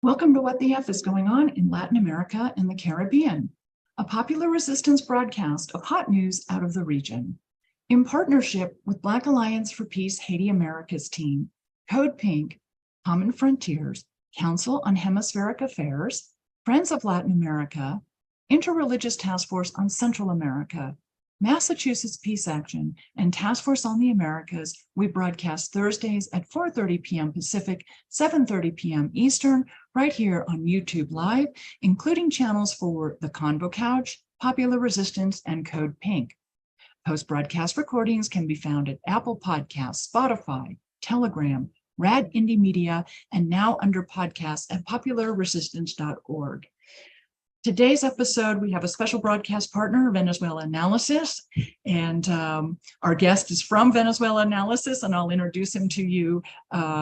Welcome to What the F is Going On in Latin America and the Caribbean, a popular resistance broadcast of hot news out of the region. In partnership with Black Alliance for Peace Haiti Americas team, Code Pink, Common Frontiers, Council on Hemispheric Affairs, Friends of Latin America, Interreligious Task Force on Central America, Massachusetts Peace Action, and Task Force on the Americas, we broadcast Thursdays at 4:30 p.m. Pacific, 7:30 p.m. Eastern, right here on YouTube Live, including channels for The Convo Couch, Popular Resistance, and Code Pink. Post-broadcast recordings can be found at Apple Podcasts, Spotify, Telegram, Rad Indie Media, and now under podcasts at popularresistance.org. Today's episode, we have a special broadcast partner, Venezuelanalysis, and our guest is from Venezuelanalysis, and I'll introduce him to you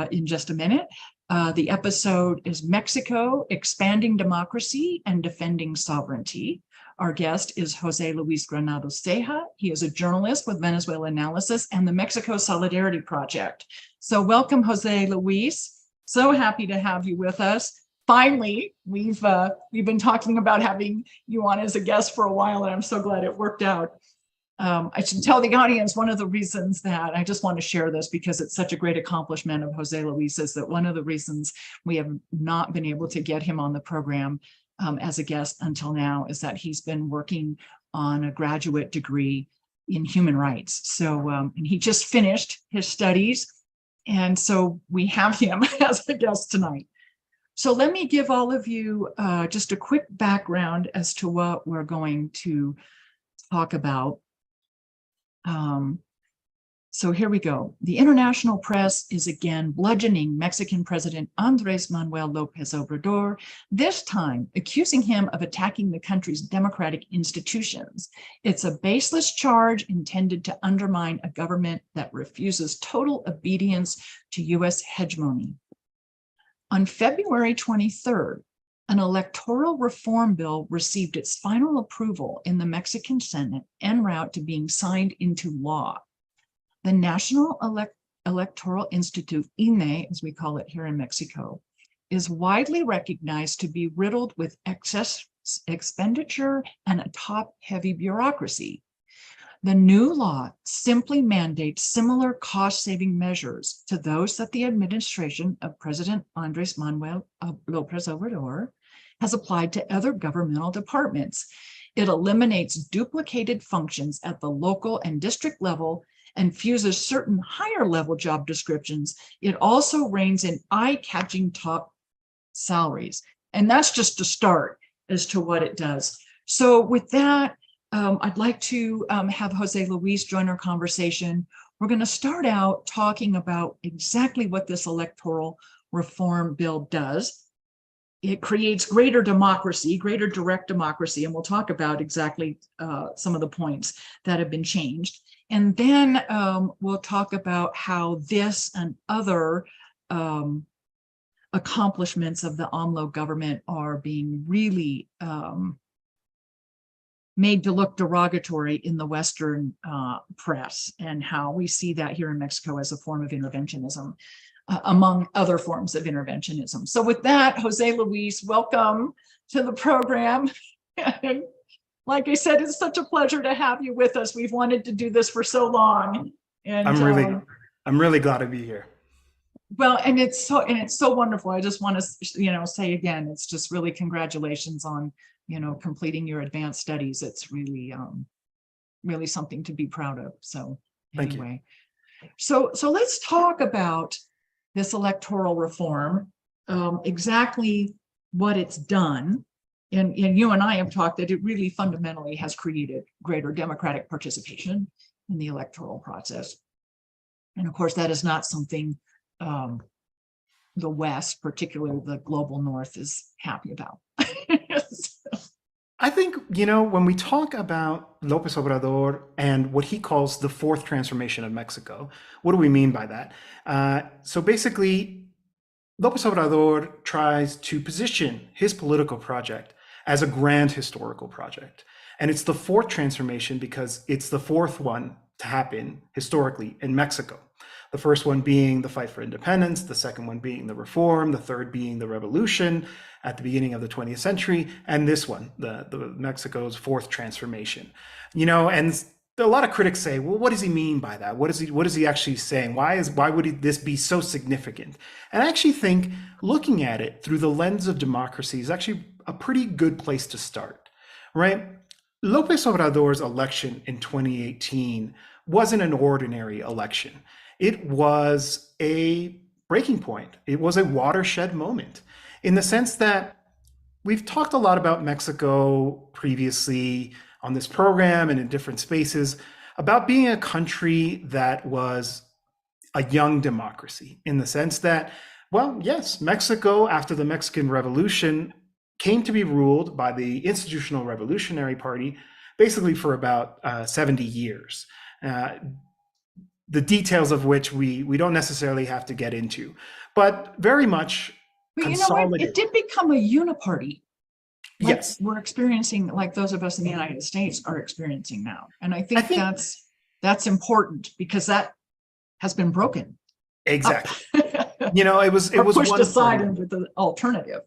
in just a minute. The episode is Mexico, Expanding Democracy and Defending Sovereignty. Our guest is José Luis Granados Ceja. He is a journalist with Venezuelanalysis and the Mexico Solidarity Project. So welcome, José Luis. So happy to have you with us. Finally, we've been talking about having you on as a guest for a while, and I'm so glad it worked out. I should tell the audience one of the reasons that I just want to share this because it's such a great accomplishment of José Luis is that one of the reasons we have not been able to get him on the program as a guest until now is that he's been working on a graduate degree in human rights. So, and he just finished his studies, and so we have him as a guest tonight. So let me give all of you just a quick background as to what we're going to talk about. So here we go. The international press is again bludgeoning Mexican President Andrés Manuel López Obrador, this time accusing him of attacking the country's democratic institutions. It's a baseless charge intended to undermine a government that refuses total obedience to U.S. hegemony. On February 23rd, an electoral reform bill received its final approval in the Mexican Senate en route to being signed into law. The National Electoral Institute, INE, as we call it here in Mexico, is widely recognized to be riddled with excess expenditure and a top-heavy bureaucracy. The new law simply mandates similar cost-saving measures to those that the administration of President Andrés Manuel López Obrador has applied to other governmental departments. It eliminates duplicated functions at the local and district level and fuses certain higher-level job descriptions. It also reins in eye-catching top salaries. And that's just a start as to what it does. So with that, I'd like to have José Luis join our conversation. We're going to start out talking about exactly what this electoral reform bill does. It creates greater democracy, greater direct democracy, and we'll talk about exactly some of the points that have been changed. And then we'll talk about how this and other accomplishments of the AMLO government are being really made to look derogatory in the Western press, and how we see that here in Mexico as a form of interventionism, among other forms of interventionism. So with that, José Luis, welcome to the program. And like I said, it's such a pleasure to have you with us. We've wanted to do this for so long. And I'm really glad to be here. Well, and it's so wonderful. I just want to, say again, it's just really congratulations on completing your advanced studies. It's really, really something to be proud of. So anyway, so let's talk about this electoral reform, exactly what it's done. And you and I have talked that it really fundamentally has created greater democratic participation in the electoral process. And of course, that is not something the West, particularly the global North, is happy about. I think, when we talk about López Obrador and what he calls the fourth transformation of Mexico, what do we mean by that? So basically, López Obrador tries to position his political project as a grand historical project. And it's the fourth transformation because it's the fourth one to happen historically in Mexico. The first one being the fight for independence, the second one being the reform, the third being the revolution at the beginning of the 20th century, and this one, the Mexico's fourth transformation. And a lot of critics say, well, what does he mean by that? What is he actually saying? Why would this be so significant? And I actually think looking at it through the lens of democracy is actually a pretty good place to start, right? Lopez Obrador's election in 2018 wasn't an ordinary election. It was a breaking point. It was a watershed moment in the sense that we've talked a lot about Mexico previously on this program and in different spaces about being a country that was a young democracy in the sense that, well, yes, Mexico after the Mexican Revolution came to be ruled by the Institutional Revolutionary Party basically for about 70 years. The details of which we don't necessarily have to get into, but very much consolidated. It did become a uniparty. Like yes, we're experiencing, like those of us in the United States are experiencing now. And I think that's important because that has been broken. Exactly. It was pushed aside into the alternative.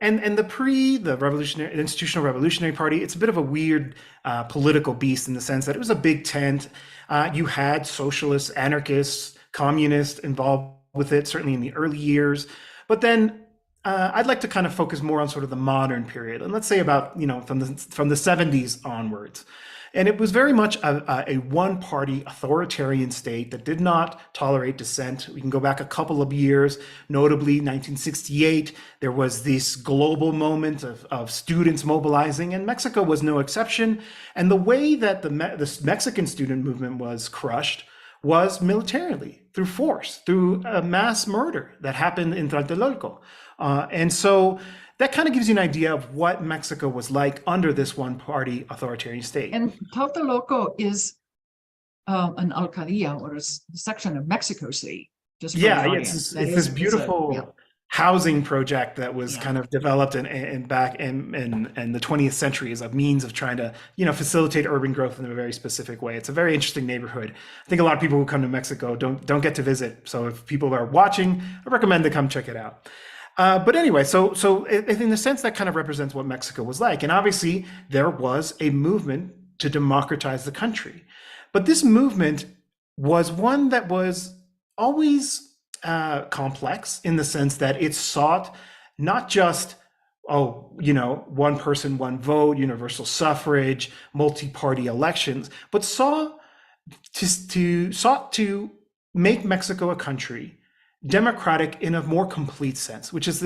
And the Institutional Revolutionary Party, it's a bit of a weird political beast in the sense that it was a big tent. You had socialists, anarchists, communists involved with it, certainly in the early years. But then I'd like to kind of focus more on sort of the modern period, and let's say about from the 70s onwards. And it was very much a one-party authoritarian state that did not tolerate dissent. We can go back a couple of years, notably 1968. There was this global moment of students mobilizing, and Mexico was no exception. And the way that the Mexican student movement was crushed was militarily, through force, through a mass murder that happened in Tlatelolco. And so that kind of gives you an idea of what Mexico was like under this one-party authoritarian state. And Tlatelolco is an alcaldía, or a section of Mexico City. Just it's this beautiful housing project that was kind of developed back in the 20th century as a means of trying to facilitate urban growth in a very specific way. It's a very interesting neighborhood. I think a lot of people who come to Mexico don't get to visit. So if people are watching, I recommend to come check it out. But anyway, so in the sense that kind of represents what Mexico was like. And obviously there was a movement to democratize the country. But this movement was one that was always complex in the sense that it sought not just, one person, one vote, universal suffrage, multi-party elections, but sought to make Mexico a country democratic in a more complete sense, which is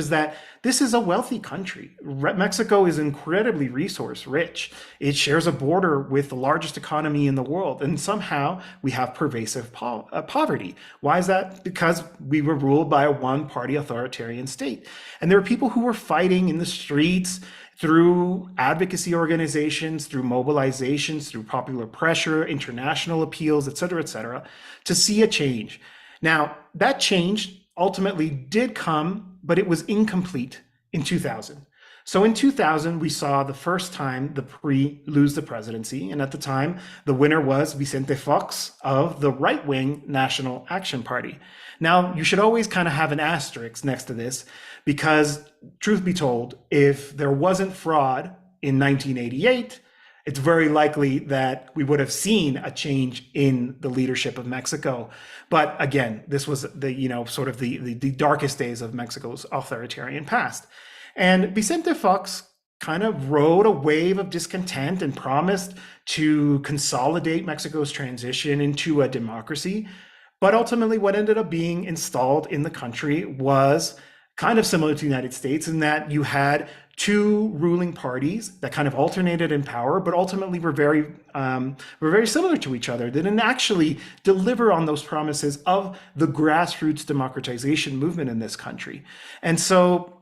that this is a wealthy country. Mexico is incredibly resource rich. It shares a border with the largest economy in the world, and somehow we have pervasive poverty. Why is that? Because we were ruled by a one-party authoritarian state, and there are people who were fighting in the streets through advocacy organizations, through mobilizations, through popular pressure, international appeals, et cetera, to see a change. Now, that change ultimately did come, but it was incomplete in 2000. So in 2000, we saw the first time the PRI lose the presidency. And at the time, the winner was Vicente Fox of the right-wing National Action Party. Now, you should always kind of have an asterisk next to this, because truth be told, if there wasn't fraud in 1988, it's very likely that we would have seen a change in the leadership of Mexico. But again, this was the darkest days of Mexico's authoritarian past. And Vicente Fox kind of rode a wave of discontent and promised to consolidate Mexico's transition into a democracy. But ultimately, what ended up being installed in the country was kind of similar to the United States in that you had two ruling parties that kind of alternated in power, but ultimately were very similar to each other. They didn't actually deliver on those promises of the grassroots democratization movement in this country. And so,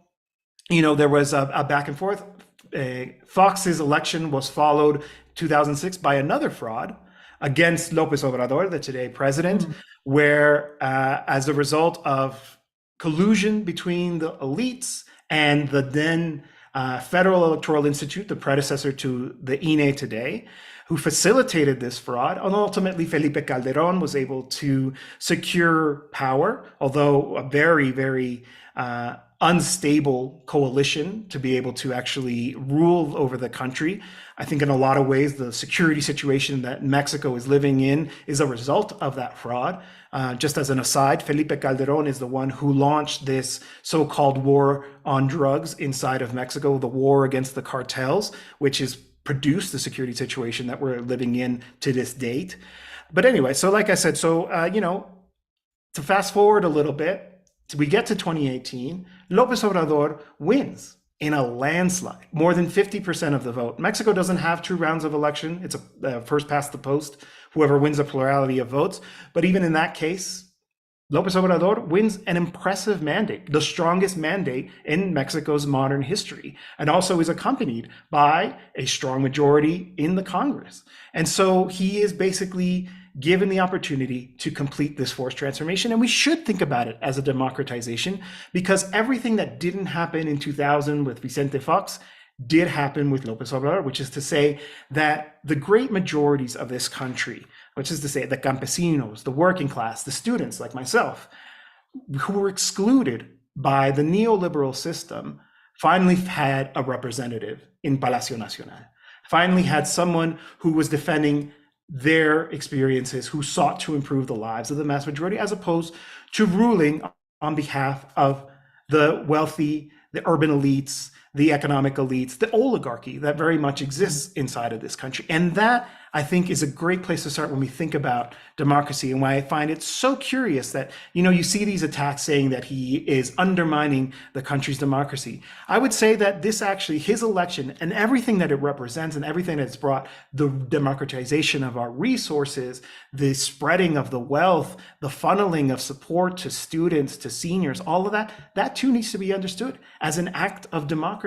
there was a back and forth. Fox's election was followed 2006 by another fraud against Lopez Obrador, the today president, where as a result of collusion between the elites and the then Federal Electoral Institute, the predecessor to the INE today, who facilitated this fraud. And ultimately, Felipe Calderon was able to secure power, although a very, very unstable coalition to be able to actually rule over the country. I think in a lot of ways, the security situation that Mexico is living in is a result of that fraud. Just as an aside, Felipe Calderon is the one who launched this so-called war on drugs inside of Mexico, the war against the cartels, which has produced the security situation that we're living in to this date. But anyway, so like I said, to fast forward a little bit, we get to 2018, Lopez Obrador wins in a landslide, more than 50% of the vote. Mexico doesn't have 2 rounds of election. It's a first past the post, whoever wins a plurality of votes. But even in that case, Lopez Obrador wins an impressive mandate, the strongest mandate in Mexico's modern history, and also is accompanied by a strong majority in the Congress. And so he is basically given the opportunity to complete this forced transformation. And we should think about it as a democratization, because everything that didn't happen in 2000 with Vicente Fox did happen with Lopez Obrador, which is to say that the great majorities of this country, which is to say the campesinos, the working class, the students like myself, who were excluded by the neoliberal system, finally had a representative in Palacio Nacional, finally had someone who was defending their experiences, who sought to improve the lives of the mass majority, as opposed to ruling on behalf of the wealthy, the urban elites, the economic elites, the oligarchy that very much exists inside of this country. And that, I think, is a great place to start when we think about democracy, and why I find it so curious that, you see these attacks saying that he is undermining the country's democracy. I would say that this actually, his election and everything that it represents and everything that's brought, the democratization of our resources, the spreading of the wealth, the funneling of support to students, to seniors, all of that too needs to be understood as an act of democracy,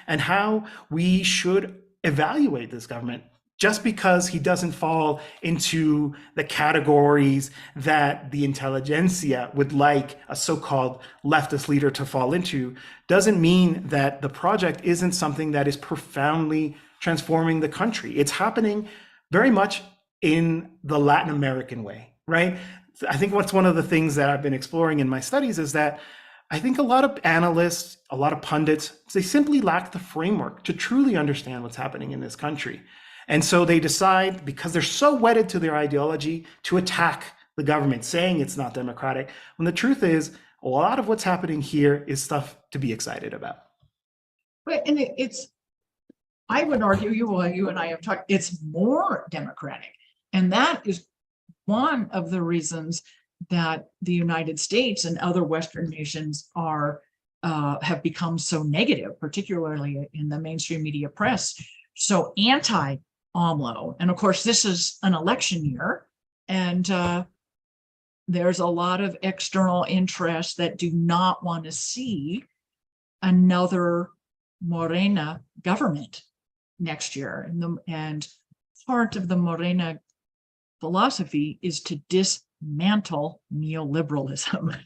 and how we should evaluate this government. Just because he doesn't fall into the categories that the intelligentsia would like a so-called leftist leader to fall into, doesn't mean that the project isn't something that is profoundly transforming the country. It's happening very much in the Latin American way, right? I think what's one of the things that I've been exploring in my studies is that I think a lot of analysts, a lot of pundits, they simply lack the framework to truly understand what's happening in this country. And so they decide, because they're so wedded to their ideology, to attack the government, saying it's not democratic, when the truth is, a lot of what's happening here is stuff to be excited about. But and I would argue, you and I have talked, it's more democratic. And that is one of the reasons that the United States and other Western nations have become so negative, particularly in the mainstream media press, so anti-AMLO. And of course, this is an election year, and there's a lot of external interests that do not want to see another Morena government next year. And part of the Morena philosophy is to dismantle neoliberalism.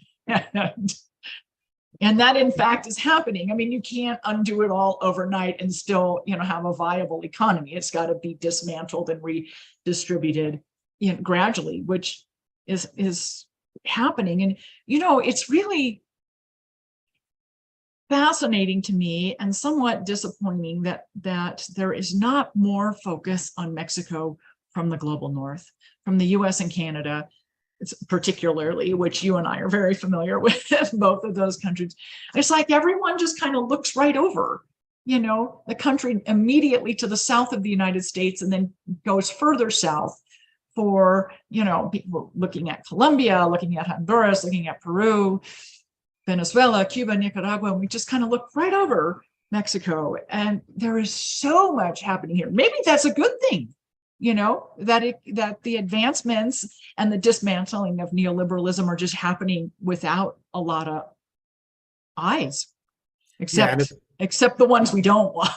And that, in fact, is happening. I mean, you can't undo it all overnight and still, have a viable economy. It's got to be dismantled and redistributed gradually, which is happening. And, it's really fascinating to me and somewhat disappointing that there is not more focus on Mexico from the global north, from the US and Canada, particularly, which you and I are very familiar with, both of those countries. It's like everyone just kind of looks right over, the country immediately to the south of the United States, and then goes further south for, people looking at Colombia, looking at Honduras, looking at Peru, Venezuela, Cuba, Nicaragua, and we just kind of look right over Mexico. And there is so much happening here. Maybe that's a good thing. That the advancements and the dismantling of neoliberalism are just happening without a lot of eyes, except the ones we don't want.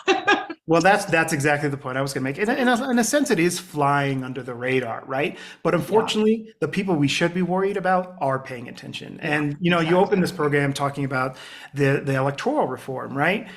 Well, that's exactly the point I was going to make. In a sense, it is flying under the radar, right? But unfortunately, the people we should be worried about are paying attention. And, you open this program talking about the electoral reform, right?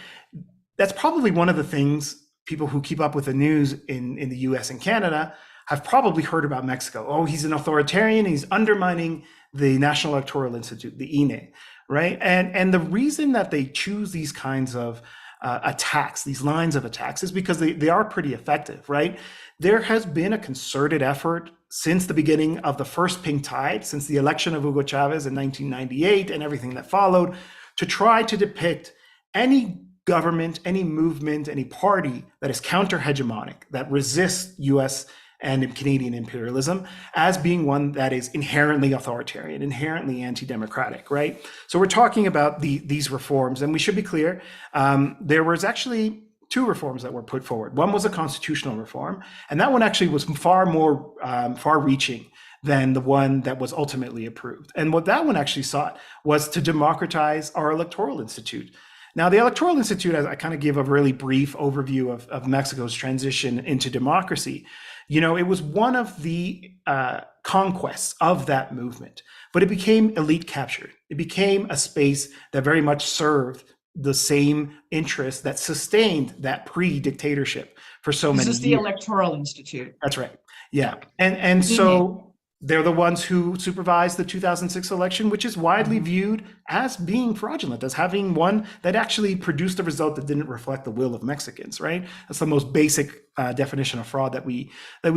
That's probably one of the things people who keep up with the news in the US and Canada have probably heard about Mexico. Oh, he's an authoritarian, he's undermining the National Electoral Institute, the INE, right? And the reason that they choose these kinds of attacks, these lines of attacks, is because they are pretty effective, right? There has been a concerted effort since the beginning of the first pink tide, since the election of Hugo Chavez in 1998 and everything that followed, to try to depict any government, any movement, any party that is counter-hegemonic, that resists US and Canadian imperialism, as being one that is inherently authoritarian, inherently anti-democratic, right? So we're talking about these reforms, and we should be clear, there was actually two reforms that were put forward. One was a constitutional reform, and that one actually was far more far-reaching than the one that was ultimately approved. And what that one actually sought was to democratize our electoral institute. Now, the Electoral Institute, as I kind of give a really brief overview of Mexico's transition into democracy, you know, it was one of the conquests of that movement, but it became elite captured. It became a space that very much served the same interests that sustained that pre-dictatorship for so many years. This is the Electoral Institute. That's right. Yeah. And so they're the ones who supervised the 2006 election, which is widely viewed as being fraudulent, as having one that actually produced a result that didn't reflect the will of Mexicans, right? That's the most basic definition of fraud that we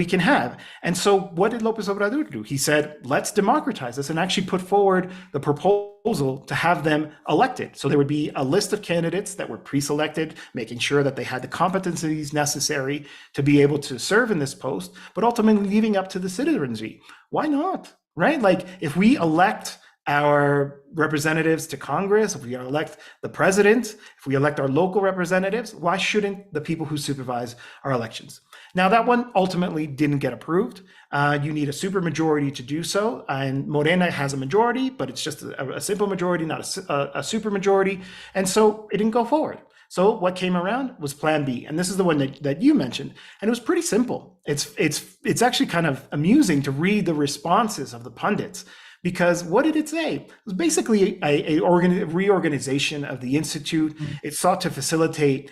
can have. And so what did Lopez Obrador do? He said, let's democratize this, and actually put forward the proposal to have them elected. So there would be a list of candidates that were pre-selected, making sure that they had the competencies necessary to be able to serve in this post, but ultimately leaving up to the citizenry. Why not, right? Like, if we elect our representatives to Congress, if we elect the president, if we elect our local representatives, why shouldn't the people who supervise our elections? Now, that one ultimately didn't get approved. You need a supermajority to do so, and Morena has a majority, but it's just a simple majority, not a supermajority, and so it didn't go forward. So what came around was Plan B, and this is the one that you mentioned, and it was pretty simple. It's actually kind of amusing to read the responses of the pundits, because what did it say? It was basically a reorganization of the institute. It sought to facilitate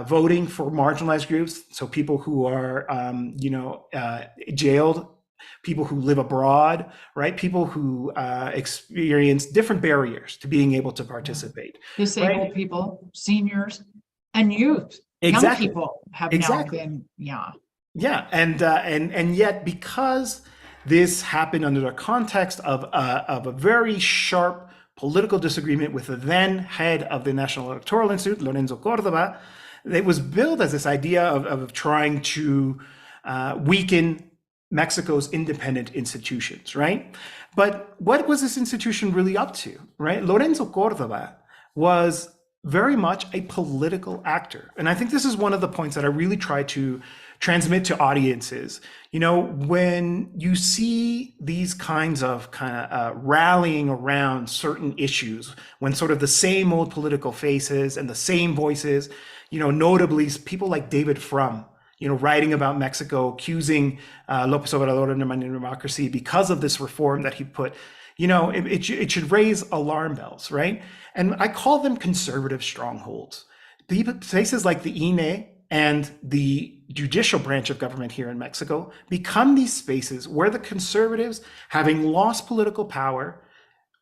voting for marginalized groups, so people who are jailed, people who live abroad, right? People who experience different barriers to being able to participate. Disabled right? people, seniors, and youth. Exactly. Young people have now been, Yeah, and yet, because this happened under the context of a very sharp political disagreement with the then head of the National Electoral Institute, Lorenzo Córdoba, it was billed as this idea of trying to weaken Mexico's independent institutions, right? But what was this institution really up to, right? Lorenzo Córdoba was very much a political actor. And I think this is one of the points that I really try to transmit to audiences. You know, when you see these kinds of rallying around certain issues, when sort of the same old political faces and the same voices, you know, notably people like David Frum, you know, writing about Mexico, accusing Lopez Obrador of undermining democracy because of this reform that he put, you know, it should raise alarm bells, right? And I call them conservative strongholds. Places like the INE and the judicial branch of government here in Mexico become these spaces where the conservatives, having lost political power,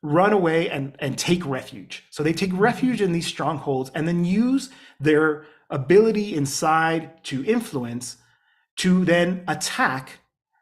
run away and take refuge. So they take refuge in these strongholds and then use their ability inside to influence to then attack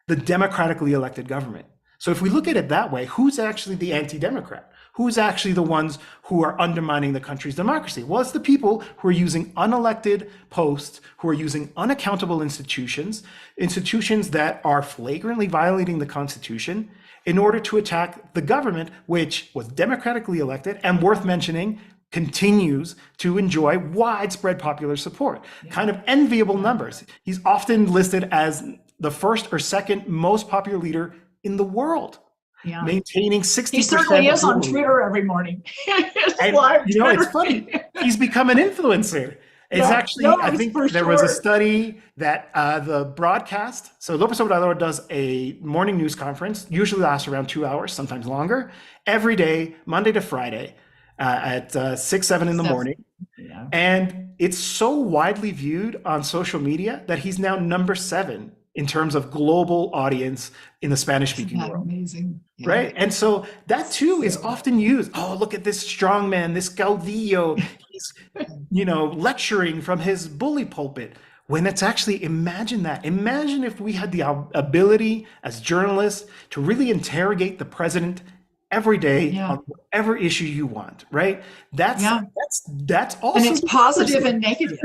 the democratically elected government. So if we look at it that way, who's actually the anti-democrat? Who's actually the ones who are undermining the country's democracy? Well, it's the people who are using unelected posts, who are using unaccountable institutions that are flagrantly violating the Constitution in order to attack the government, which was democratically elected and, worth mentioning, continues to enjoy widespread popular support, kind of enviable numbers. He's often listed as the first or second most popular leader in the world, maintaining 60%. He certainly is on Twitter every morning. And, you know, it's funny. He's become an influencer. It's actually, I think there was a study that the broadcast, so Lopez Obrador does a morning news conference, usually lasts around 2 hours, sometimes longer, every day, Monday to Friday, at 6, 7 in the morning. And it's so widely viewed on social media that he's now number 7 in terms of global audience in the Spanish Isn't speaking that world. amazing? Yeah. Right. And so that too is So, often used. Oh, look at this strongman, this caudillo. He's, lecturing from his bully pulpit. When it's actually, imagine that. Imagine if we had the ability as journalists to really interrogate the president every day yeah. on whatever issue you want, right? That's Yeah. that's And also it's positive and negative,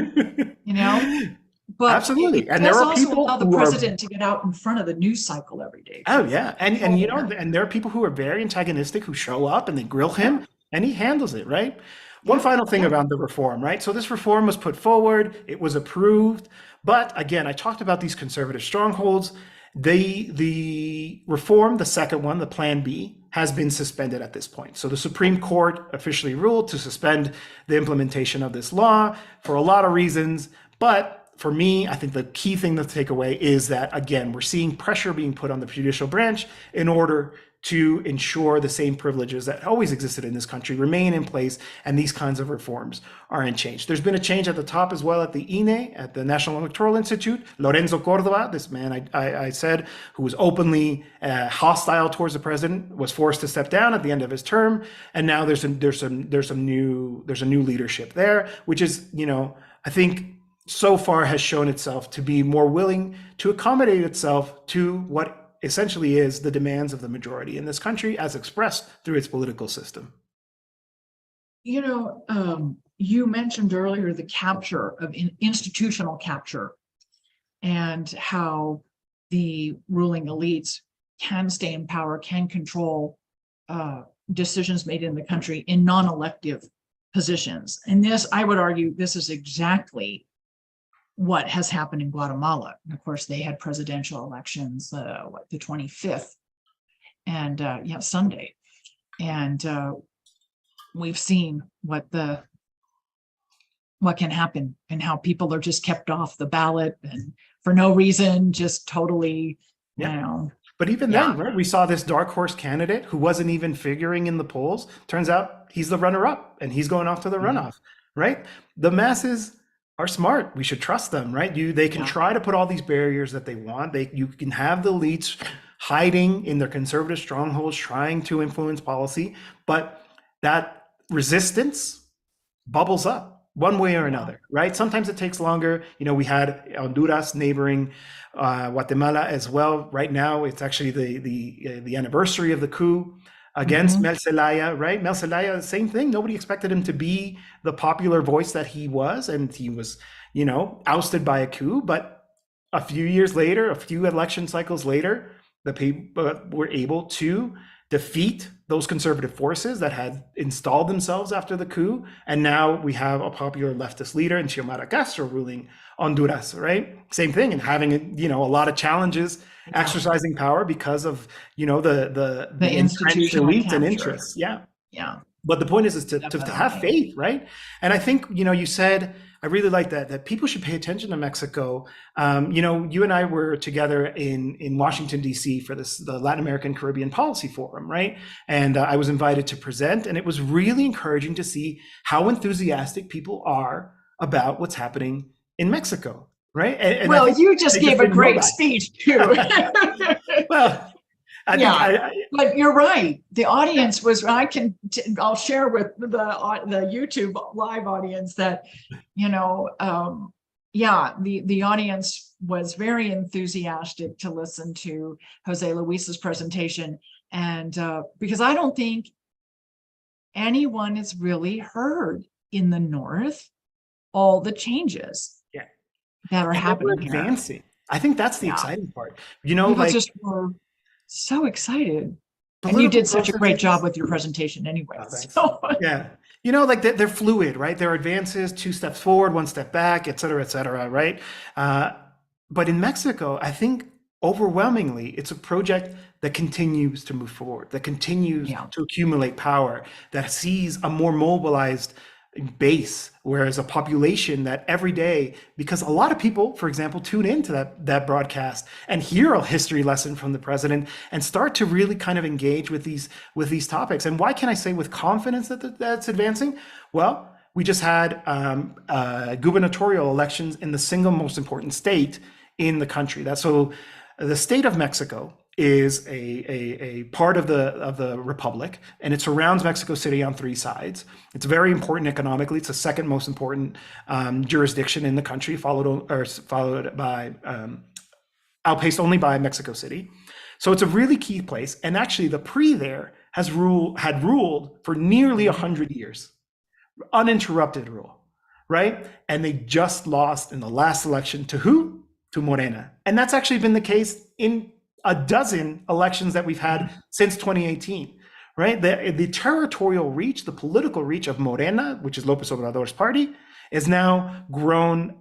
but Absolutely. it And there does are also people allow the who are president to get out in front of the news cycle every day. Oh too. yeah, and and there are people who are very antagonistic who show up and they grill him, and he handles it, right? One Yeah. final thing Yeah. about the reform, right? So this reform was put forward, it was approved, but again, I talked about these conservative strongholds. The reform, the second one, the Plan B, has been suspended at this point. So the Supreme Court officially ruled to suspend the implementation of this law for a lot of reasons, but for me, I think the key thing to take away is that, again, we're seeing pressure being put on the judicial branch in order to ensure the same privileges that always existed in this country remain in place, and these kinds of reforms aren't changed. There's been a change at the top as well at the INE, at the National Electoral Institute. Lorenzo Cordova, this man I said, who was openly hostile towards the president, was forced to step down at the end of his term, and now there's a new leadership there, which is, I think, so far has shown itself to be more willing to accommodate itself to what essentially is the demands of the majority in this country as expressed through its political system. You mentioned earlier the capture of institutional capture and how the ruling elites can stay in power, can control decisions made in the country in non-elective positions. And this, I would argue, this is exactly what has happened in Guatemala. And of course, they had presidential elections, the 25th, and Sunday. And we've seen what can happen and how people are just kept off the ballot and for no reason, just totally, But even then, right, we saw this dark horse candidate who wasn't even figuring in the polls. Turns out he's the runner-up and he's going off to the runoff, right? The masses are smart. We should trust them, right? They can try to put all these barriers that they want. You can have the elites hiding in their conservative strongholds, trying to influence policy, but that resistance bubbles up one way or another, right? Sometimes it takes longer. We had Honduras neighboring Guatemala as well. Right now, it's actually the anniversary of the coup against Mel Zelaya, right? Mel Zelaya, same thing. Nobody expected him to be the popular voice that he was, and he was, ousted by a coup. But a few years later, a few election cycles later, the people were able to defeat those conservative forces that had installed themselves after the coup. And now we have a popular leftist leader in Xiomara Castro ruling Honduras, right? Same thing, and having, a lot of challenges exercising power because of, the institutional elites capture. and interests. Yeah. But the point is to have faith, right? And I think, you said, I really like that people should pay attention to Mexico. You and I were together in Washington, D.C. for the Latin American Caribbean Policy Forum, right? And I was invited to present, and it was really encouraging to see how enthusiastic people are about what's happening in Mexico, right? And well, you just gave a great speech too. Well, but you're right. The audience was. I'll share with the YouTube live audience that, the audience was very enthusiastic to listen to Jose Luis's presentation, and because I don't think anyone has really heard in the North all the changes that are happening here. Advancing. I think that's the exciting part. People just were so excited. And you did such a great job with your presentation anyway. Yeah. They're fluid, right? There are advances, 2 steps forward, 1 step back, et cetera, right? But in Mexico, I think overwhelmingly, it's a project that continues to move forward, that continues to accumulate power, that sees a more mobilized base, whereas a population that every day, because a lot of people, for example, tune into that broadcast and hear a history lesson from the president and start to really kind of engage with these topics. And why can I say with confidence that that's advancing? Well, We just had gubernatorial elections in the single most important state in the country. So the state of Mexico is a part of the republic, and it surrounds Mexico City on three sides. It's very important economically. It's the second most important jurisdiction in the country, outpaced only by Mexico City. So it's a really key place. And actually, the PRI there had ruled for nearly 100 years, uninterrupted rule, right? And they just lost in the last election to who? To Morena. And that's actually been the case in a dozen elections that we've had since 2018, right? The territorial reach, the political reach of Morena, which is Lopez Obrador's party, is now grown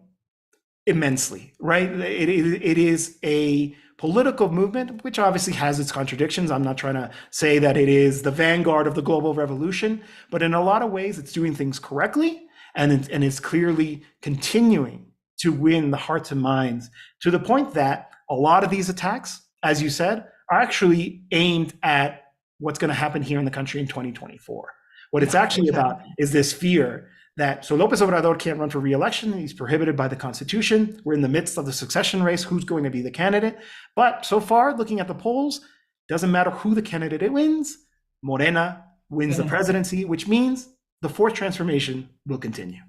immensely, right? It is a political movement, which obviously has its contradictions. I'm not trying to say that it is the vanguard of the global revolution, but in a lot of ways, it's doing things correctly, and it's clearly continuing to win the hearts and minds, to the point that a lot of these attacks, as you said, are actually aimed at what's going to happen here in the country in 2024. What it's actually about is this fear that, so Lopez Obrador can't run for re-election. He's prohibited by the Constitution. We're in the midst of the succession race. Who's going to be the candidate? But so far, looking at the polls, doesn't matter who the candidate wins, Morena wins the presidency, which means the fourth transformation will continue.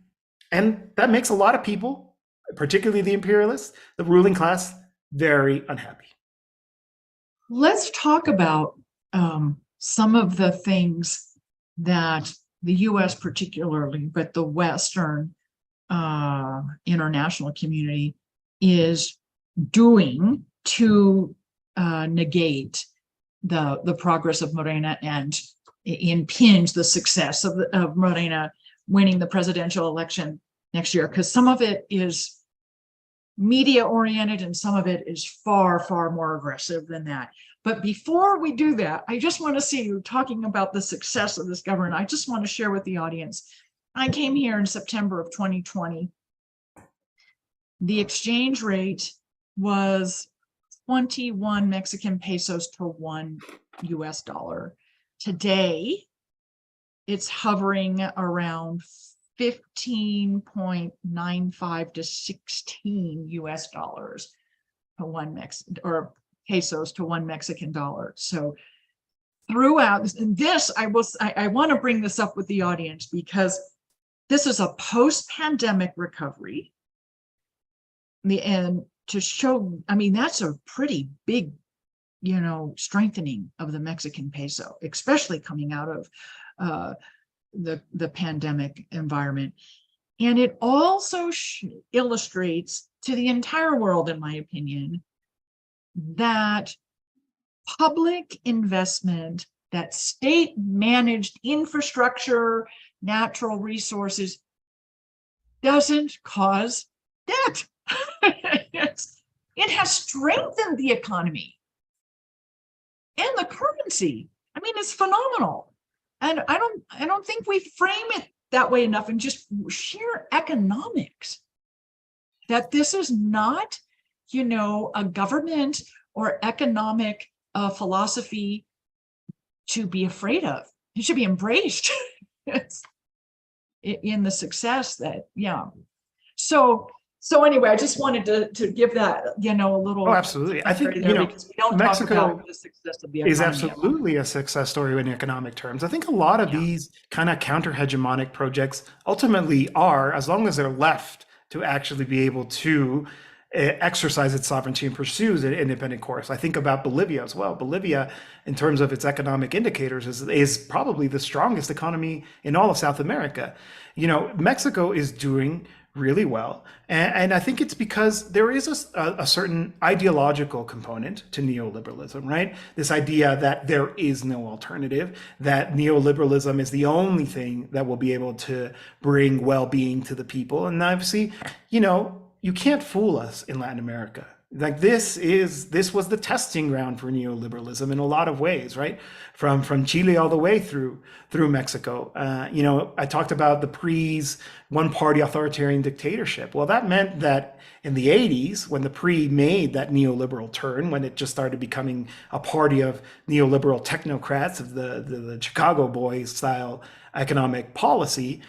And that makes a lot of people, particularly the imperialists, the ruling class, very unhappy. Let's talk about some of the things that the US particularly, but the Western international community is doing to negate the progress of Morena and impinge the success of Morena winning the presidential election next year, because some of it is media oriented and some of it is far, far more aggressive than that. But before we do that, I just want to see you talking about the success of this government. I just want to share with the audience. I came here in September of 2020. The exchange rate was 21 Mexican pesos to $1 US. Today, it's hovering around 15.95 to 16 US dollars to or pesos to $1 Mexican. So throughout this, I want to bring this up with the audience because this is a post-pandemic recovery. And to show, I mean, that's a pretty big, strengthening of the Mexican peso, especially coming out of the pandemic environment. And it also illustrates to the entire world, in my opinion, that public investment, that state-managed infrastructure, natural resources, doesn't cause debt. It has strengthened the economy and the currency. I mean, it's phenomenal. And I don't think we frame it that way enough, and just sheer economics, that this is not, a government or economic philosophy to be afraid of. It should be embraced in the success that, So anyway, I just wanted to give that, a little. Oh, absolutely. I think, because we don't Mexico talk about the success of the economy. is absolutely a success story in economic terms. I think a lot of these kind of counter-hegemonic projects ultimately are, as long as they're left to actually be able to exercise its sovereignty and pursues an independent course. I think about Bolivia as well. Bolivia, in terms of its economic indicators, is probably the strongest economy in all of South America. Mexico is doing really well. And I think it's because there is a certain ideological component to neoliberalism, right? This idea that there is no alternative, that neoliberalism is the only thing that will be able to bring well-being to the people. And obviously, you can't fool us in Latin America. Like this was the testing ground for neoliberalism in a lot of ways, right? From Chile all the way through Mexico. I talked about the PRI's one-party authoritarian dictatorship. Well, that meant that in the 80s, when the PRI made that neoliberal turn, when it just started becoming a party of neoliberal technocrats of the Chicago Boys style economic policy,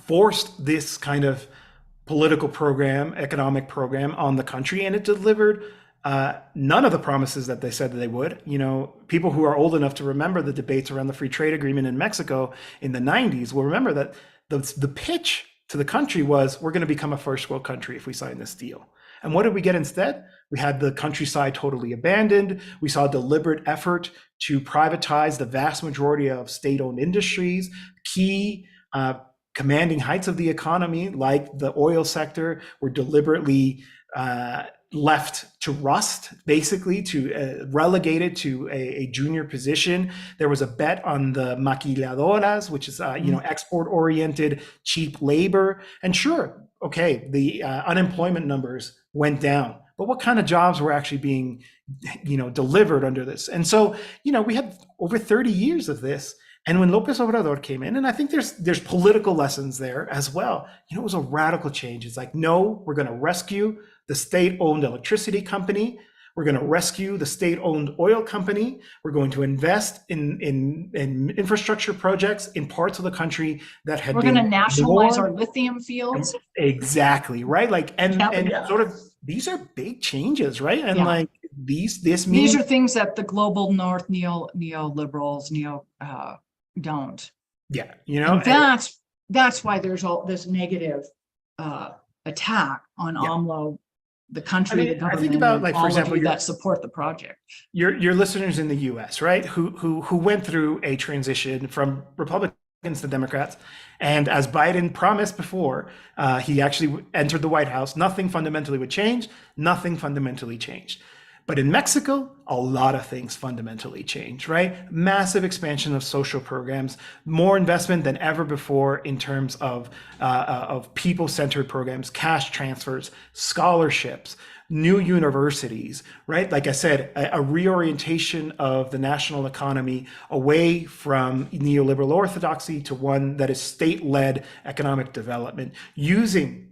forced this kind of political program, economic program on the country, and it delivered none of the promises that they said that they would. People who are old enough to remember the debates around the free trade agreement in Mexico in the 90s will remember that the pitch to the country was, we're going to become a first world country if we sign this deal. And what did we get instead? We had the countryside totally abandoned. We saw a deliberate effort to privatize the vast majority of state-owned industries, key commanding heights of the economy, like the oil sector, were deliberately left to rust, basically to relegated to a junior position. There was a bet on the maquiladoras, which is export-oriented, cheap labor. And sure, okay, the unemployment numbers went down, but what kind of jobs were actually being, delivered under this? And so, we had over 30 years of this. And when Lopez Obrador came in, and I think there's political lessons there as well, it was a radical change. It's like, no, we're going to rescue the state-owned electricity company. We're going to rescue the state-owned oil company. We're going to invest in infrastructure projects in parts of the country that had We're been going to nationalize our lithium fields. Exactly, right? Like, and sort of, these are big changes, right? And these are things that the global North neoliberals don't. Yeah, and that's why there's all this negative attack on AMLO, the country, the government. I think about, like, for example, that support the project. Your listeners in the U.S., right, who went through a transition from Republicans to Democrats, and as Biden promised before, he actually entered the White House. Nothing fundamentally would change. Nothing fundamentally changed. But in Mexico, a lot of things fundamentally changed, right? Massive expansion of social programs, more investment than ever before in terms of people-centered programs, cash transfers, scholarships, new universities, right? Like I said, a reorientation of the national economy away from neoliberal orthodoxy to one that is state-led economic development, using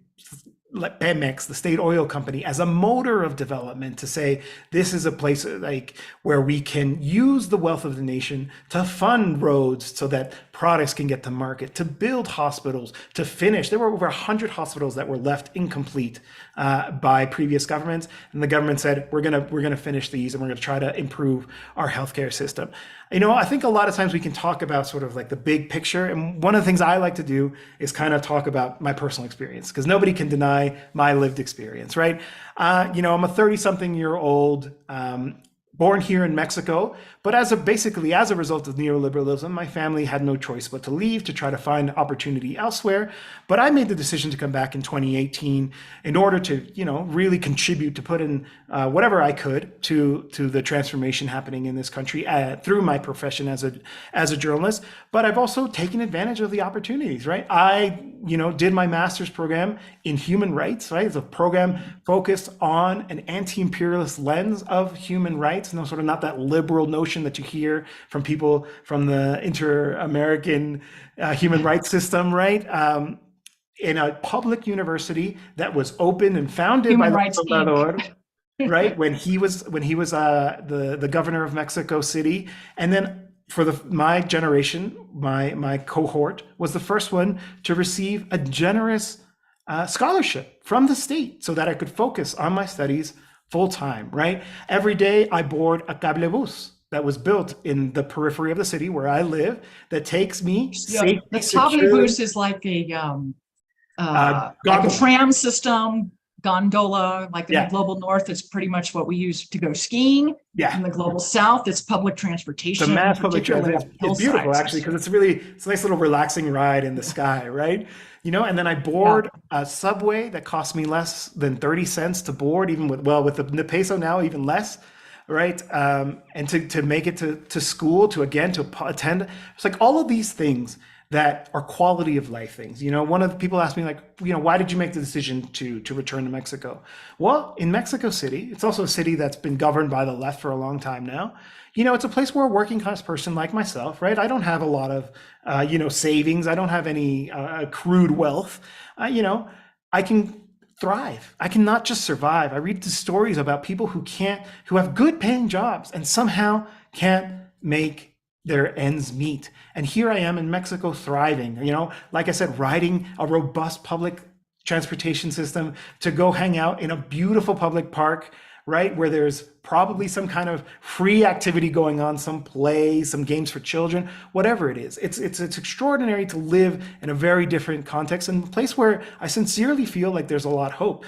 Pemex, the state oil company, as a motor of development to say, this is a place like where we can use the wealth of the nation to fund roads so that products can get to market, to build hospitals, to finish. There were over 100 hospitals that were left incomplete by previous governments, and the government said, we're gonna finish these, and we're gonna try to improve our healthcare system. I think a lot of times we can talk about sort of like the big picture, and one of the things I like to do is kind of talk about my personal experience, because nobody can deny my lived experience, right? I'm a 30-something-year-old, born here in Mexico, but basically as a result of neoliberalism, my family had no choice but to leave to try to find opportunity elsewhere. But I made the decision to come back in 2018 in order to, really contribute, to put in whatever I could to the transformation happening in this country through my profession as a journalist. But I've also taken advantage of the opportunities, right? I did my master's program in human rights, right? It's a program focused on an anti-imperialist lens of human rights, sort of not that liberal notion that you hear from people from the inter-American human rights system, right? In a public university that was open and founded by Lopez Obrador, right? When he was the governor of Mexico City, and then for my generation, my cohort was the first one to receive a generous scholarship from the state so that I could focus on my studies full time, right? Every day I board a cablebus that was built in the periphery of the city where I live that takes me safely. The cablebus is like a tram system, gondola, like in the global north, it's pretty much what we use to go skiing. Yeah. In the global south, it's public transportation. The mass public transportation. It's beautiful, actually, because it's a nice little relaxing ride in the sky, right? And then I board a subway that cost me less than 30 cents to board, even with the peso now, even less, right? And to make it to school, to attend. It's like all of these things that are quality of life things. One of the people asked me, like, why did you make the decision to return to Mexico? Well, in Mexico City, it's also a city that's been governed by the left for a long time now. It's a place where a working class person like myself, right? I don't have a lot of, savings. I don't have any accrued wealth. I can thrive. I can not just survive. I read the stories about people who have good paying jobs and somehow can't make their ends meet. And here I am in Mexico thriving, like I said, riding a robust public transportation system to go hang out in a beautiful public park, right? Where there's probably some kind of free activity going on, some play, some games for children, whatever it is. It's extraordinary to live in a very different context and a place where I sincerely feel like there's a lot of hope.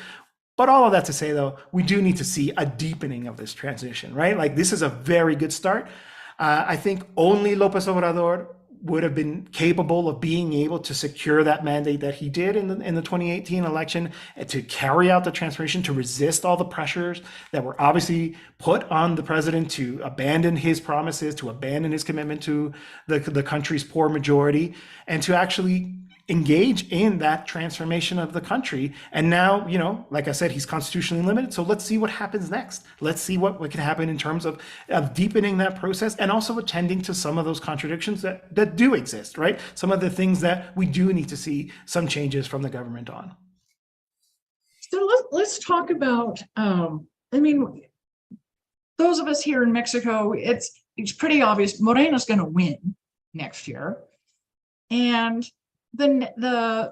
But all of that to say, though, we do need to see a deepening of this transition, right? Like, this is a very good start. I think only Lopez Obrador would have been capable of being able to secure that mandate that he did in the 2018 election, and to carry out the transformation, to resist all the pressures that were obviously put on the president to abandon his promises, to abandon his commitment to the country's poor majority, and to actually engage in that transformation of the country. And now, like I said, he's constitutionally limited. So let's see what happens next. Let's see what can happen in terms of deepening that process, and also attending to some of those contradictions that do exist, right? Some of the things that we do need to see some changes from the government on. So let's talk about, those of us here in Mexico, it's pretty obvious Moreno's going to win next year. And the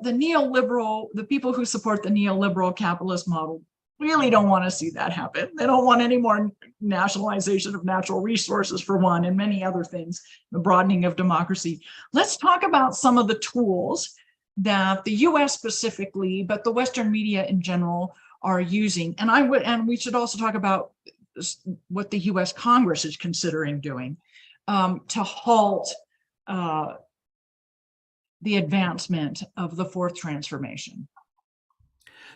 neoliberal, the people who support the neoliberal capitalist model really don't want to see that happen. They don't want any more nationalization of natural resources, for one, and many other things, the broadening of democracy. Let's talk about some of the tools that the US specifically, but the Western media in general, are using. And we should also talk about what the US Congress is considering doing to halt the advancement of the fourth transformation.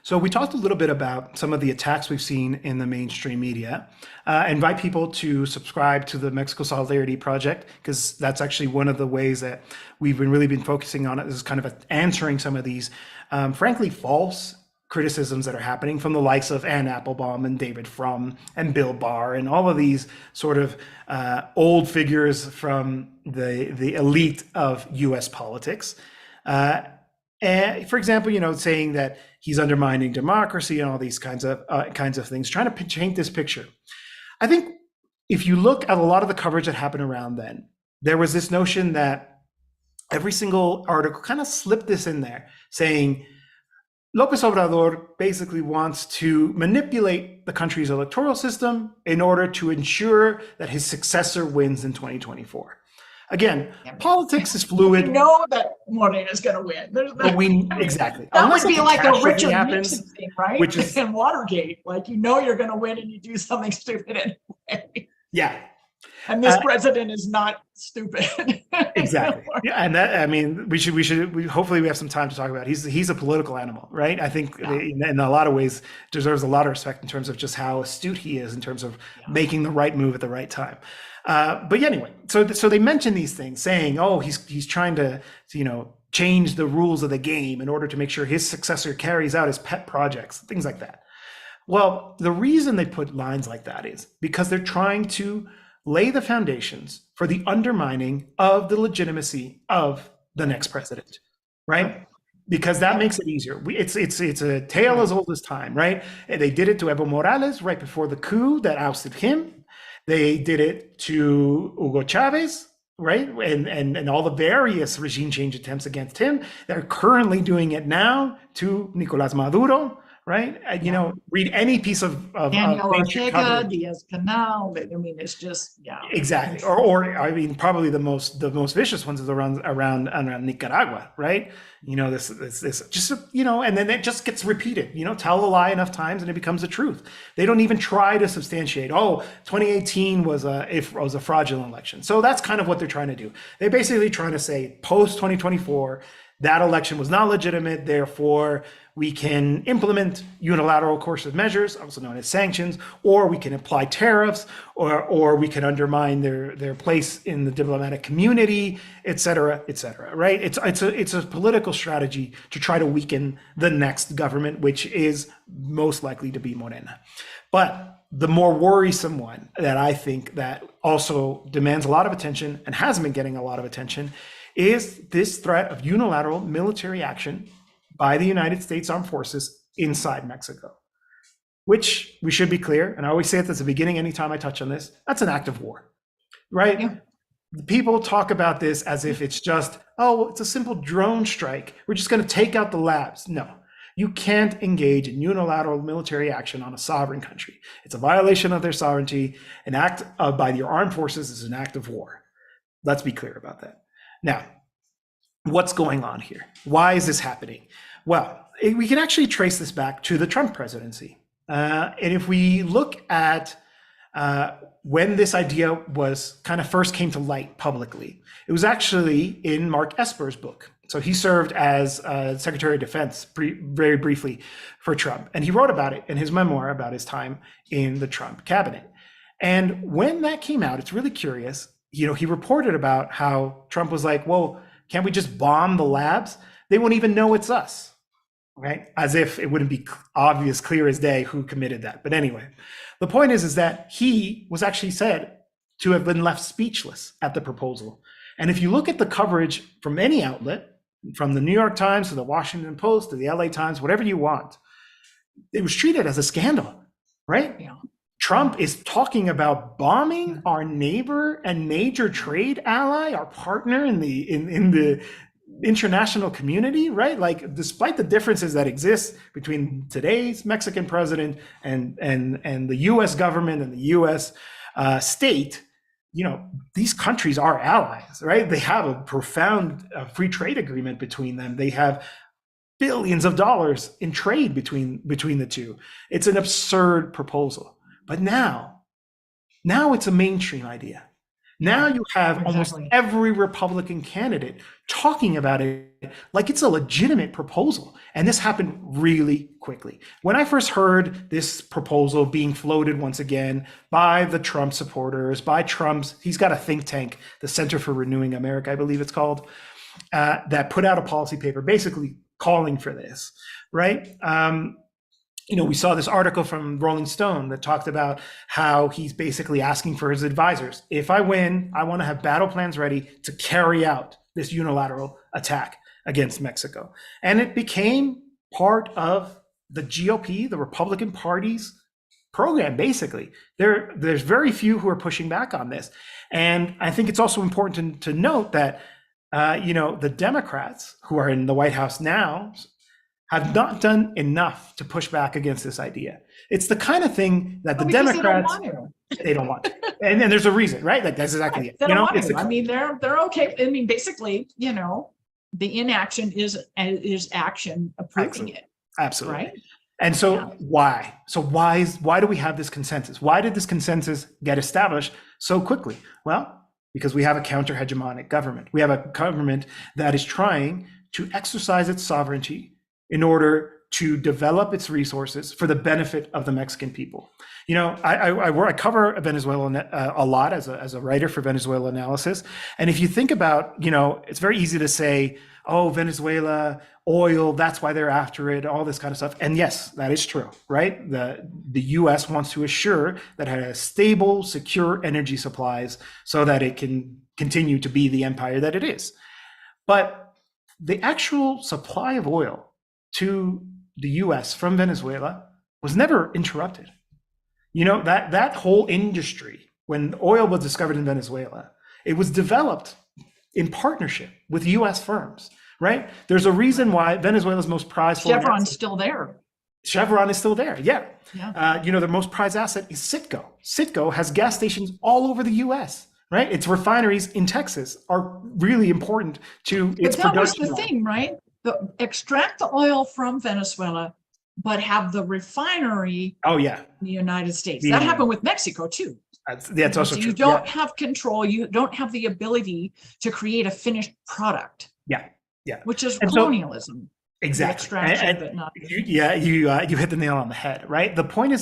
So we talked a little bit about some of the attacks we've seen in the mainstream media. I invite people to subscribe to the Mexico Solidarity Project, because that's actually one of the ways that we've really been focusing on it, is kind of answering some of these, frankly, false criticisms that are happening from the likes of Anne Applebaum and David Frum and Bill Barr and all of these sort of old figures from the elite of US politics. And for example, saying that he's undermining democracy and all these kinds of things, trying to paint this picture. I think if you look at a lot of the coverage that happened around then, there was this notion that every single article kind of slipped this in there, saying Lopez Obrador basically wants to manipulate the country's electoral system in order to ensure that his successor wins in 2024. Again, politics is fluid. We know that Moreno is going to win. Exactly. That would be like a Richard happens, Nixon thing, right? Which is in Watergate, like you're going to win and you do something stupid anyway. Yeah. And this president is not stupid. Exactly. Yeah, and that, we hopefully we have some time to talk about it. He's a political animal, right? I think in a lot of ways deserves a lot of respect in terms of just how astute he is in terms of making the right move at the right time. But anyway, so they mention these things, saying, oh, he's trying to change the rules of the game in order to make sure his successor carries out his pet projects, things like that. Well, the reason they put lines like that is because they're trying to lay the foundations for the undermining of the legitimacy of the next president, right? Because that makes it easier. It's a tale as old as time, right? And they did it to Evo Morales right before the coup that ousted him. They did it to Hugo Chavez, right? And all the various regime change attempts against him. They're currently doing it now to Nicolás Maduro, right? Read any piece of Daniel Ortega, Diaz-Canal. It's just, exactly. Or probably the most vicious ones is around Nicaragua, right? This just and then it just gets repeated. Tell a lie enough times and it becomes the truth. They don't even try to substantiate. 2018 was a fraudulent election. So that's kind of what they're trying to do. They're basically trying to say post 2024. that election was not legitimate, therefore we can implement unilateral coercive measures, also known as sanctions, or we can apply tariffs, or we can undermine their place in the diplomatic community, et cetera, right? It's a political strategy to try to weaken the next government, which is most likely to be Morena. But the more worrisome one that I think that also demands a lot of attention and has been getting a lot of attention is this threat of unilateral military action by the United States Armed Forces inside Mexico, which we should be clear, and I always say it at the beginning anytime I touch on this, that's an act of war, right? Yeah. People talk about this as if it's just, oh, it's a simple drone strike. We're just going to take out the labs. No, you can't engage in unilateral military action on a sovereign country. It's a violation of their sovereignty. An act by your armed forces is an act of war. Let's be clear about that. Now, what's going on here? Why is this happening? Well, we can actually trace this back to the Trump presidency. And if we look at when this idea was kind of first came to light publicly, it was actually in Mark Esper's book. So he served as Secretary of Defense very briefly for Trump. And he wrote about it in his memoir about his time in the Trump cabinet. And when that came out, it's really curious. You know, he reported about how Trump was like, well, can't we just bomb the labs? They won't even know it's us, right? As if it wouldn't be obvious, clear as day who committed that. But anyway, the point is that he was actually said to have been left speechless at the proposal. And if you look at the coverage from any outlet, from the New York Times to the Washington Post to the LA Times, whatever you want, it was treated as a scandal, right? Yeah. Trump is talking about bombing our neighbor and major trade ally, our partner in the international community, right? Like, despite the differences that exist between today's Mexican president and the U.S. government and the U.S. State, you know, these countries are allies, right? They have a profound free trade agreement between them. They have billions of dollars in trade between the two. It's an absurd proposal. But now it's a mainstream idea. Now you have almost every Republican candidate talking about it like it's a legitimate proposal. And this happened really quickly. When I first heard this proposal being floated once again by the Trump supporters, he's got a think tank, the Center for Renewing America, I believe it's called, that put out a policy paper basically calling for this, right? You know, we saw this article from Rolling Stone that talked about how he's basically asking for his advisors. If I win, I want to have battle plans ready to carry out this unilateral attack against Mexico. And it became part of the GOP, the Republican Party's program, basically. There's very few who are pushing back on this. And I think it's also important to note that, you know, the Democrats who are in the White House now have not done enough to push back against this idea. It's the kind of thing that the Democrats, they don't want to. And then there's a reason, right? Like, that's exactly it. They don't want to. I mean, they're okay. I mean, basically, you know, the inaction is action approving it. Absolutely. Right? And so why? So why do we have this consensus? Why did this consensus get established so quickly? Well, because we have a counter-hegemonic government. We have a government that is trying to exercise its sovereignty in order to develop its resources for the benefit of the Mexican people. You know, I cover Venezuela a lot as a writer for Venezuelanalysis. And if you think about, you know, it's very easy to say, oh, Venezuela, oil, that's why they're after it, all this kind of stuff. And yes, that is true, right? The US wants to assure that it has stable, secure energy supplies so that it can continue to be the empire that it is. But the actual supply of oil to the US from Venezuela was never interrupted. You know, that whole industry, when oil was discovered in Venezuela, it was developed in partnership with US firms, right? There's a reason why Venezuela's most prized Chevron's still there. Chevron is still there, yeah. You know, the most prized asset is Citgo. Citgo has gas stations all over the US, right? Its refineries in Texas are really important to its production. But that was the thing, right? Extract the oil from Venezuela, but have the refinery in the United States. That happened with Mexico too. That's also true. You don't have control. You don't have the ability to create a finished product. Yeah. Yeah. which is And so colonialism, the exactly. extraction, but not. You hit the nail on the head, right? The point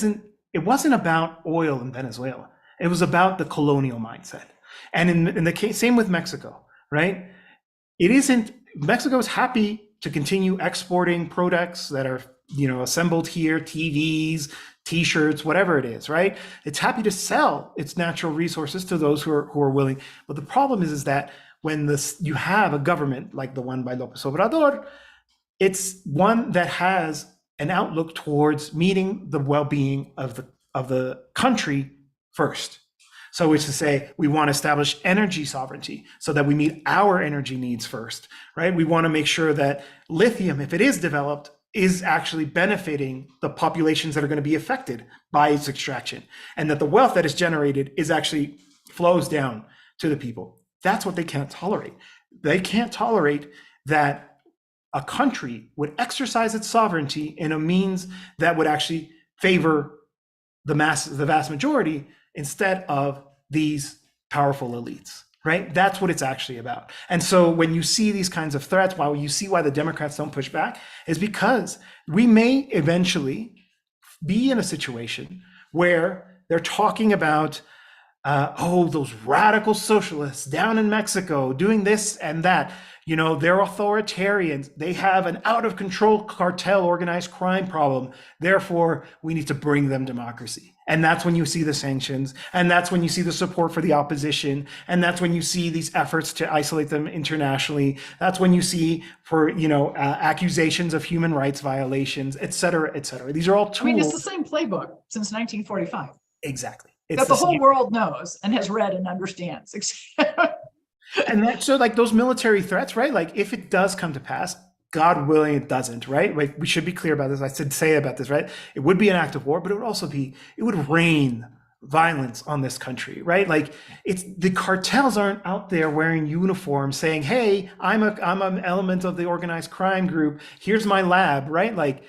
it wasn't about oil in Venezuela. It was about the colonial mindset. And in the case, same with Mexico, right? It isn't, Mexico is happy to continue exporting products that are, assembled here, TVs, T-shirts, whatever it is, right? It's happy to sell its natural resources to those who are willing. But the problem is that when you have a government like the one by Lopez Obrador, it's one that has an outlook towards meeting the well-being of the country first. So it's to say, we want to establish energy sovereignty so that we meet our energy needs first, right? We want to make sure that lithium, if it is developed, is actually benefiting the populations that are going to be affected by its extraction, and that the wealth that is generated is actually flows down to the people. That's what they can't tolerate. They can't tolerate that a country would exercise its sovereignty in a means that would actually favor the vast majority instead of these powerful elites, right? That's what it's actually about. And so when you see these kinds of threats, why the Democrats don't push back, is because we may eventually be in a situation where they're talking about, those radical socialists down in Mexico doing this and that. They're authoritarians. They have an out of control cartel organized crime problem. Therefore, we need to bring them democracy. And that's when you see the sanctions. And that's when you see the support for the opposition. And that's when you see these efforts to isolate them internationally. That's when you see for, accusations of human rights violations, et cetera, et cetera. These are all tools. It's the same playbook since 1945. Exactly. That the whole world knows and has read and understands. And that, so like those military threats, right? Like if it does come to pass, God willing, it doesn't, right? Like we should be clear about this. I should say about this, right? It would be an act of war, but it would also it would rain violence on this country, right? Like the cartels aren't out there wearing uniforms saying, "Hey, I'm an element of the organized crime group. Here's my lab," right? Like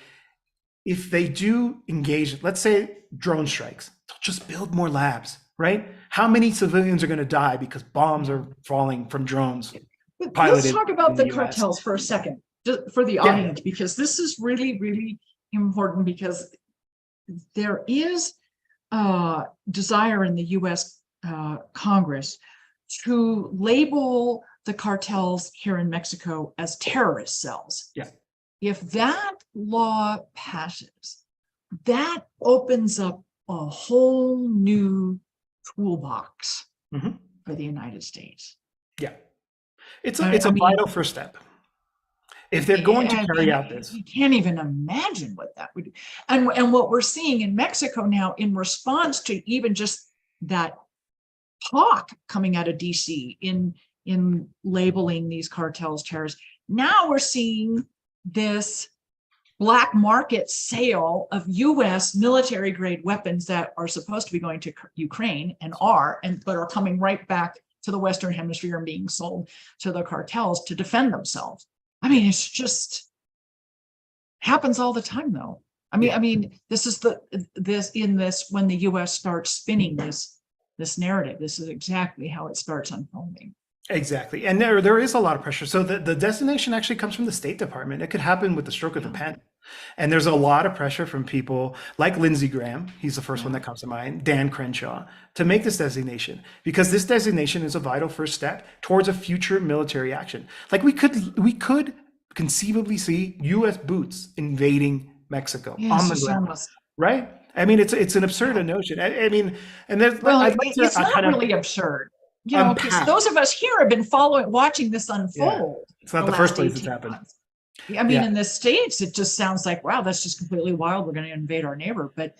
if they do engage, let's say drone strikes, they'll just build more labs, right? How many civilians are going to die because bombs are falling from drones? Let's talk about the cartels for a second, just for the audience, because this is really, really important, because there is a desire in the US Congress to label the cartels here in Mexico as terrorist cells. Yeah. If that law passes, that opens up a whole new toolbox for the United States. Yeah. It's a vital first step. If they're going to carry out this. You can't even imagine what that would do. And what we're seeing in Mexico now, in response to even just that talk coming out of DC in labeling these cartels terrorists, now we're seeing this black market sale of US military grade weapons that are supposed to be going to Ukraine but are coming right back to the Western Hemisphere and being sold to the cartels to defend themselves. It's just happens all the time though. This is when the US starts spinning this narrative, this is exactly how it starts unfolding. Exactly. And there is a lot of pressure. So the designation actually comes from the State Department. It could happen with the stroke of the pen. And there's a lot of pressure from people like Lindsey Graham, he's the first one that comes to mind, Dan Crenshaw, to make this designation, because this designation is a vital first step towards a future military action. Like we could conceivably see US boots invading Mexico on the ground, right? It's an absurd notion. And there's it's not really absurd. Because those of us here have been watching this unfold. Yeah. It's not the first place it's happened. In the States, it just sounds like, wow, that's just completely wild. We're going to invade our neighbor. But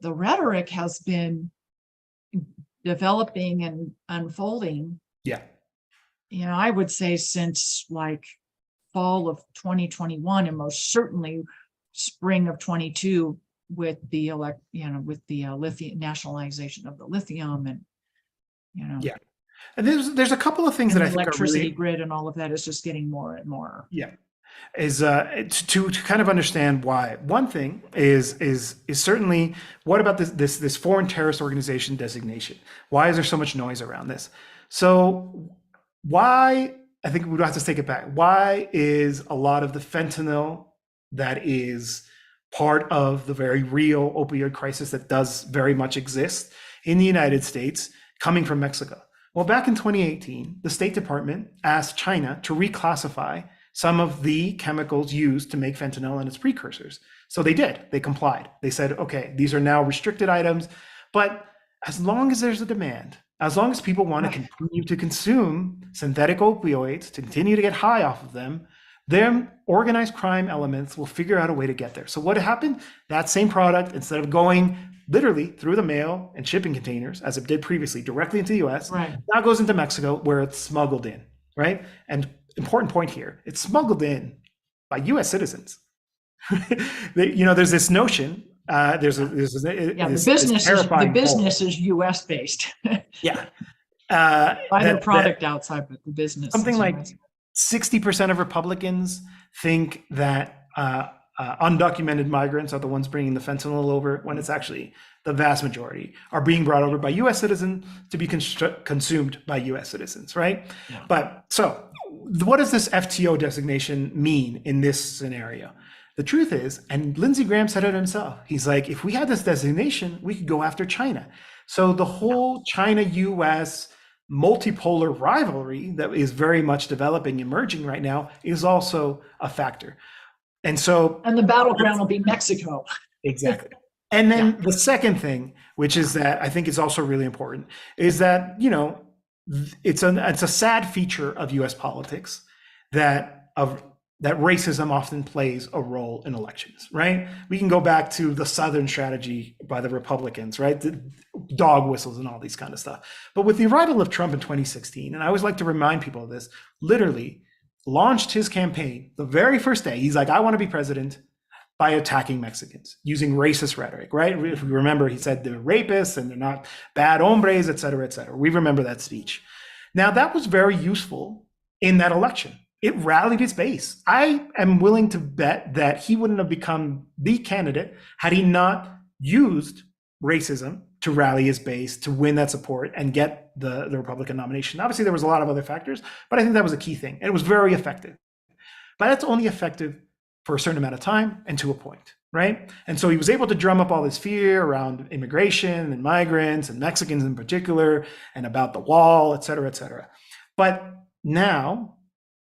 the rhetoric has been developing and unfolding. Yeah. I would say since like fall of 2021, and most certainly spring of 22 with the lithium nationalization of the lithium and Yeah. And there's a couple of things that I think electricity grid and all of that is just getting more and more. Yeah. Is to kind of understand why. One thing is certainly, what about this foreign terrorist organization designation? Why is there so much noise around this? So why I think we'd have to take it back. Why is a lot of the fentanyl that is part of the very real opioid crisis that does very much exist in the United States coming from Mexico? Well, back in 2018, the State Department asked China to reclassify some of the chemicals used to make fentanyl and its precursors. So they did. They complied. They said, okay, these are now restricted items, but as long as there's a demand, as long as people want to continue to consume synthetic opioids, to continue to get high off of them, then organized crime elements will figure out a way to get there. So what happened? That same product, instead of going literally through the mail and shipping containers, as it did previously, directly into the US, now goes into Mexico where it's smuggled in, right? And important point here, it's smuggled in by US citizens. There's this notion, the business is US based. Yeah. Buy their product outside, but the business. Something like 60% of Republicans think that undocumented migrants are the ones bringing the fentanyl over, when it's actually the vast majority are being brought over by US citizens to be consumed by US citizens, right? Yeah. But so what does this FTO designation mean in this scenario? The truth is, and Lindsey Graham said it himself, he's like, if we had this designation, we could go after China. So the whole China-US multipolar rivalry that is very much developing, emerging right now, is also a factor. And the battleground will be Mexico. Exactly. And then the second thing, which is that I think is also really important, is that, it's a sad feature of US politics that racism often plays a role in elections, right? We can go back to the Southern strategy by the Republicans, right? The dog whistles and all these kind of stuff. But with the arrival of Trump in 2016, and I always like to remind people of this, literally launched his campaign the very first day. He's like, I want to be president, by attacking Mexicans using racist rhetoric, right? If we remember, he said they're rapists and they're not bad hombres, et cetera, et cetera. We remember that speech. Now, that was very useful in that election. It rallied his base. I am willing to bet that he wouldn't have become the candidate had he not used racism to rally his base, to win that support and get the Republican nomination. Obviously, there was a lot of other factors, but I think that was a key thing. And it was very effective. But that's only effective for a certain amount of time and to a point, right? And so he was able to drum up all this fear around immigration and migrants and Mexicans in particular, and about the wall, et cetera, et cetera. But now,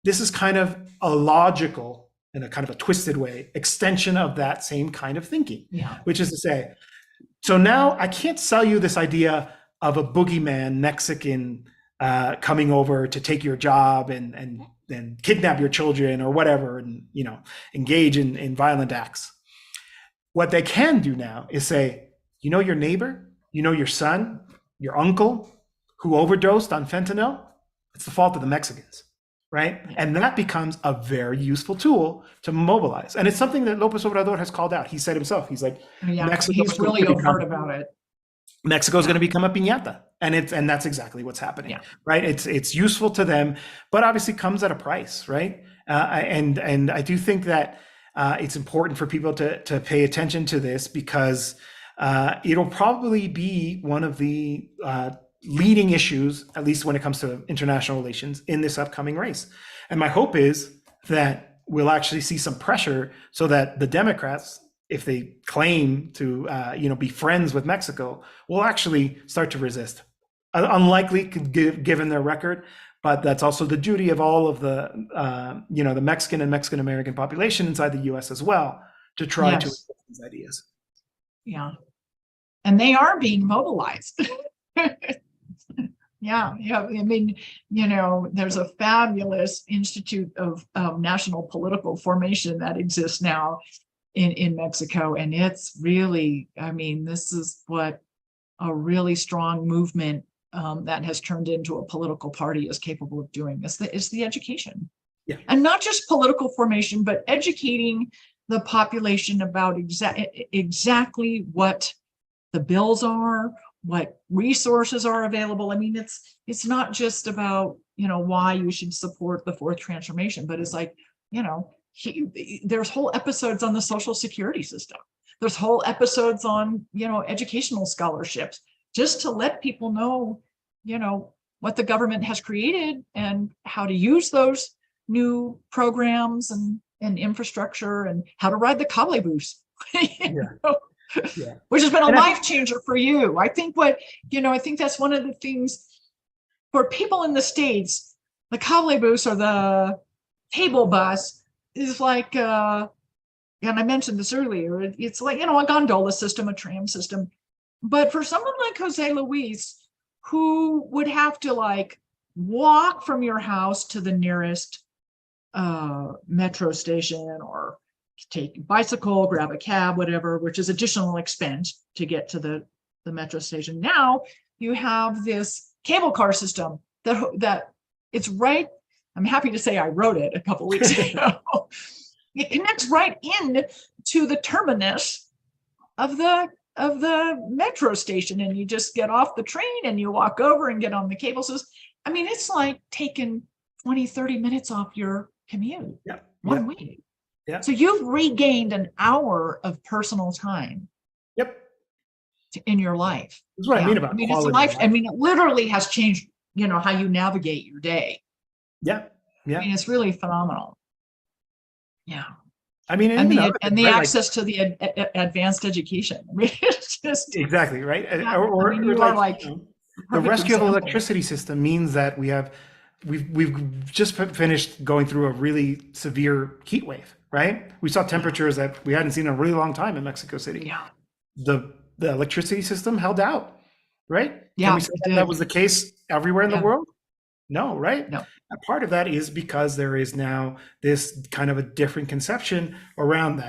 this is kind of a logical, in a kind of a twisted way, extension of that same kind of thinking, which is to say, so now I can't sell you this idea of a boogeyman Mexican coming over to take your job and kidnap your children or whatever, and engage in violent acts. What they can do now is say, your neighbor, your son, your uncle who overdosed on fentanyl, it's the fault of the Mexicans. Right? And that becomes a very useful tool to mobilize. And it's something that Lopez Obrador has called out. He said himself, he's like, he's really overt about it. Mexico's going to become a piñata. And that's exactly what's happening, right? It's useful to them, but obviously comes at a price, right? And I do think that it's important for people to pay attention to this, because it'll probably be one of the leading issues, at least when it comes to international relations, in this upcoming race. And my hope is that we'll actually see some pressure so that the Democrats, if they claim to be friends with Mexico, will actually start to resist. Unlikely, given their record, but that's also the duty of all of the the Mexican and Mexican American population inside the US as well, to try to resist these ideas. Yeah. And they are being mobilized. Yeah. I mean, there's a fabulous Institute of National Political Formation that exists now in Mexico. And it's really, this is what a really strong movement that has turned into a political party is capable of doing. It's the education. Yeah. And not just political formation, but educating the population about exactly what the bills are, what resources are available. It's not just about, why you should support the fourth transformation, but it's like, there's whole episodes on the social security system. There's whole episodes on, educational scholarships, just to let people know, what the government has created and how to use those new programs and infrastructure and how to ride the cablebus, which has been a life changer for you. I think I think that's one of the things for people in the States, the cablebus or the cable bus is like, and I mentioned this earlier, it's like, a gondola system, a tram system. But for someone like Jose Luis, who would have to like walk from your house to the nearest metro station or take a bicycle, grab a cab, whatever, which is additional expense to get to the metro station. Now you have this cable car system that it's right. I'm happy to say I wrote it a couple weeks ago. It connects right in to the terminus of the metro station, and you just get off the train and you walk over and get on the cable system. I mean, it's like taking 20, 30 minutes off your commute one week. Yeah. So you've regained an hour of personal time. Yep. In your life. That's what I mean about it's life. I mean, it literally has changed, how you navigate your day. Yeah. Yeah. I mean, it's really phenomenal. Yeah. I mean, and the access to the advanced education. I mean, it's just exactly right. Yeah, or like the rescue of the electricity system means that we've just finished going through a really severe heat wave. Right? We saw temperatures that we hadn't seen in a really long time in Mexico City. Yeah. The electricity system held out. Right? Yeah. Can we say that was the case everywhere in the world? No, right? No. And part of that is because there is now this kind of a different conception around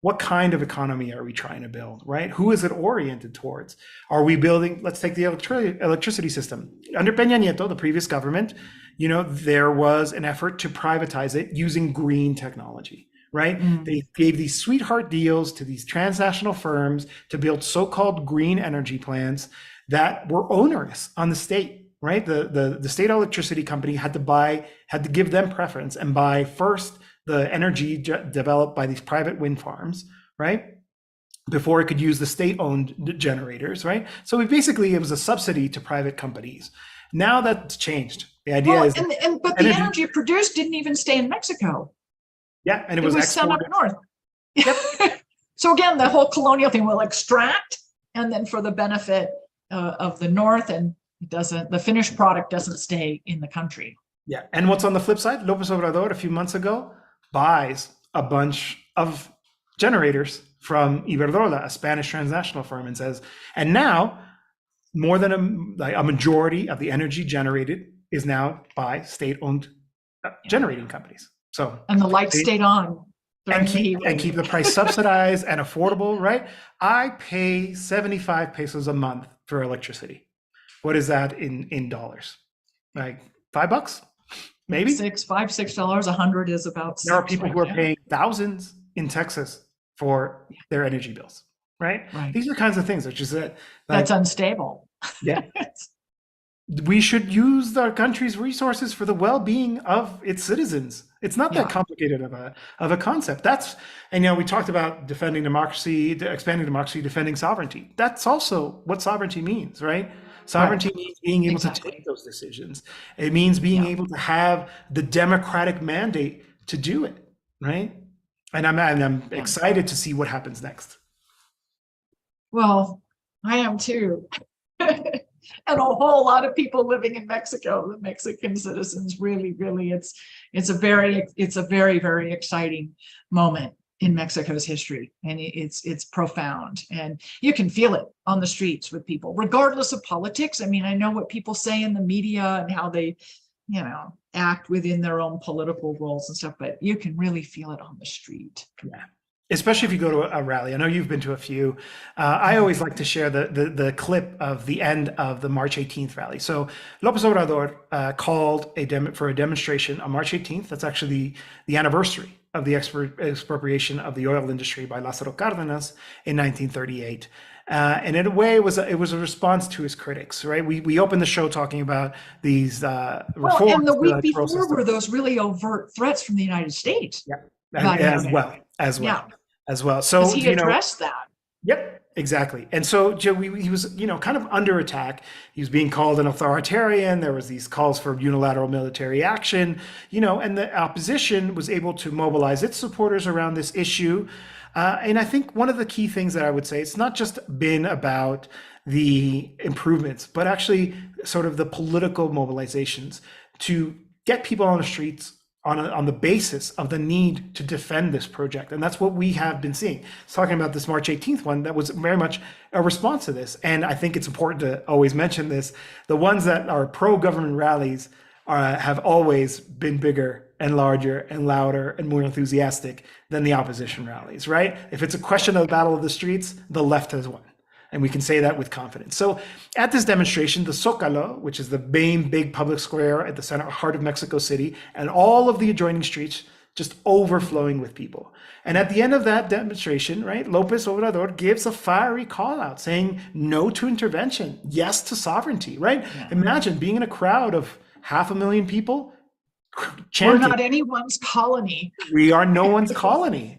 what kind of economy are we trying to build, right? Who is it oriented towards? Are we building, let's take the electricity system. Under Peña Nieto, the previous government, there was an effort to privatize it using green technology, right? Mm. They gave these sweetheart deals to these transnational firms to build so-called green energy plants that were onerous on the state. Right, the state electricity company had to give them preference and buy first the energy developed by these private wind farms, right, before it could use the state-owned generators, right. So it was a subsidy to private companies. Now that's changed. The idea is, but the energy produced didn't even stay in Mexico. Yeah, and it was sent up north. Yep. So again, the whole colonial thing will extract, and then for the benefit of the north and. The finished product doesn't stay in the country. Yeah. And what's on the flip side? Lopez Obrador, a few months ago, buys a bunch of generators from Iberdrola, a Spanish transnational firm, and now more than a majority of the energy generated is now by state-owned generating companies. And the lights stayed on. And keep the price subsidized and affordable, right? I pay 75 pesos a month for electricity. What is that in dollars? Like $5, maybe? $6, 100 is about. There are people who are paying thousands in Texas for their energy bills, right? These are kinds of things which is that's unstable. Yeah. We should use our country's resources for the well-being of its citizens. It's not that complicated of a concept. We talked about defending democracy, expanding democracy, defending sovereignty. That's also what sovereignty means, right? Sovereignty means being able to take those decisions. It means being able to have the democratic mandate to do it, right? And I'm excited to see what happens next. Well, I am too. And a whole lot of people living in Mexico, the Mexican citizens, really, it's a very, very exciting moment in Mexico's history, and it's profound, and you can feel it on the streets with people, regardless of politics. I mean, I know what people say in the media and how they, act within their own political roles and stuff, but you can really feel it on the street. Yeah. Especially if you go to a rally. I know you've been to a few. I always like to share the clip of the end of the March 18th rally. So Lopez Obrador called for a demonstration on March 18th. That's actually the anniversary of the expropriation of the oil industry by Lázaro Cárdenas in 1938. And in a way, it was a response to his critics, right? We opened the show talking about these reforms. Well, and the week before were those really overt threats from the United States. Yeah, as well. So he addressed that. Yep, exactly. And so Joe, he was, kind of under attack. He was being called an authoritarian. There was these calls for unilateral military action, and the opposition was able to mobilize its supporters around this issue. And I think one of the key things that I would say, it's not just been about the improvements, but actually sort of the political mobilizations to get people on the streets on the basis of the need to defend this project. And that's what we have been seeing. Talking about this March 18th one, that was very much a response to this. And I think it's important to always mention this. The ones that are pro-government rallies have always been bigger and larger and louder and more enthusiastic than the opposition rallies, right? If it's a question of the battle of the streets, the left has won. And we can say that with confidence. So at this demonstration, the Zócalo, which is the main big public square at the center heart of Mexico City, and all of the adjoining streets just overflowing with people. And at the end of that demonstration, right, Lopez Obrador gives a fiery call out saying no to intervention, yes to sovereignty, right? Yeah. Imagine being in a crowd of 500,000 people chanting, we're not anyone's colony. We are no one's colony.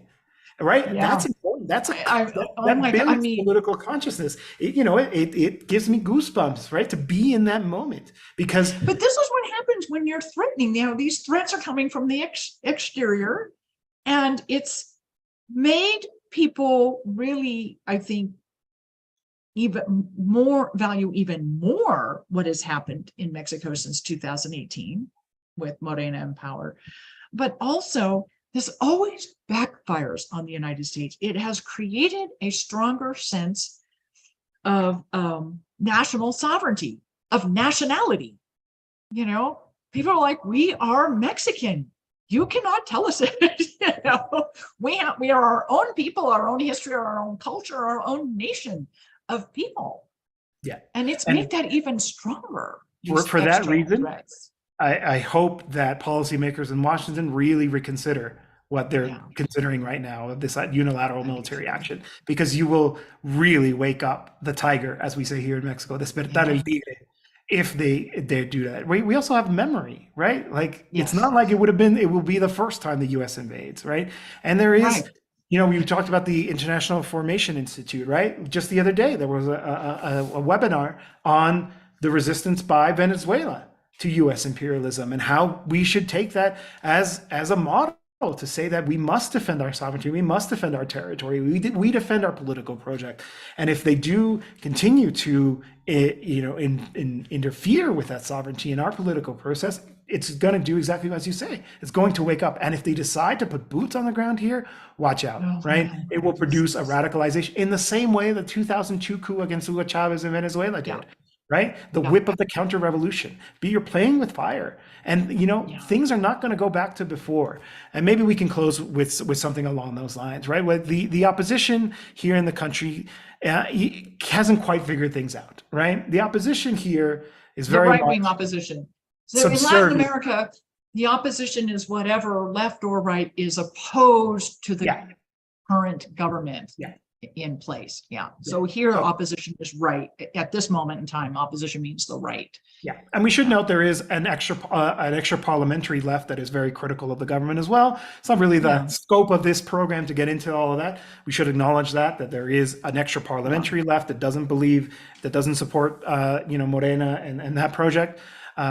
Right, yeah. That's important. That's that builds political consciousness. It gives me goosebumps, right, to be in that moment because. But this is what happens when you're threatening. These threats are coming from the exterior, and it's made people really, I think, even more what has happened in Mexico since 2018 with Morena in power, but also. This always backfires on the United States. It has created a stronger sense of national sovereignty, of nationality. People are like, we are Mexican. You cannot tell us it. We are our own people, our own history, our own culture, our own nation of people. Yeah, and it's made that even stronger. For that reason. Threats. I hope that policymakers in Washington really reconsider what they're considering right now of this unilateral military action, because you will really wake up the tiger, as we say here in Mexico, despertar el tigre, if they do that. We also have memory, right? Like it's not like it will be the first time the U.S. invades, right? And there is, we talked about the International Formation Institute, right? Just the other day, there was a webinar on the resistance by Venezuela to U.S. imperialism and how we should take that as a model to say that we must defend our sovereignty, we must defend our territory, we defend our political project. And if they do continue to interfere with that sovereignty in our political process, it's going to do exactly as you say. It's going to wake up. And if they decide to put boots on the ground here, watch out, right? It will produce a radicalization in the same way the 2002 coup against Hugo Chavez in Venezuela did. Right? The whip of the counter-revolution. You're playing with fire. And, things are not going to go back to before. And maybe we can close with something along those lines, right? Where the opposition here in the country hasn't quite figured things out, right? The opposition here is very the right-wing opposition. So in Latin America, the opposition is whatever left or right is opposed to the current government. In place. So here opposition is right. At this moment in time, opposition means the right. And we should note there is an extra parliamentary left that is very critical of the government as well. It's not really the scope of this program to get into all of that. We should acknowledge that there is an extra parliamentary left that doesn't support Morena and that project.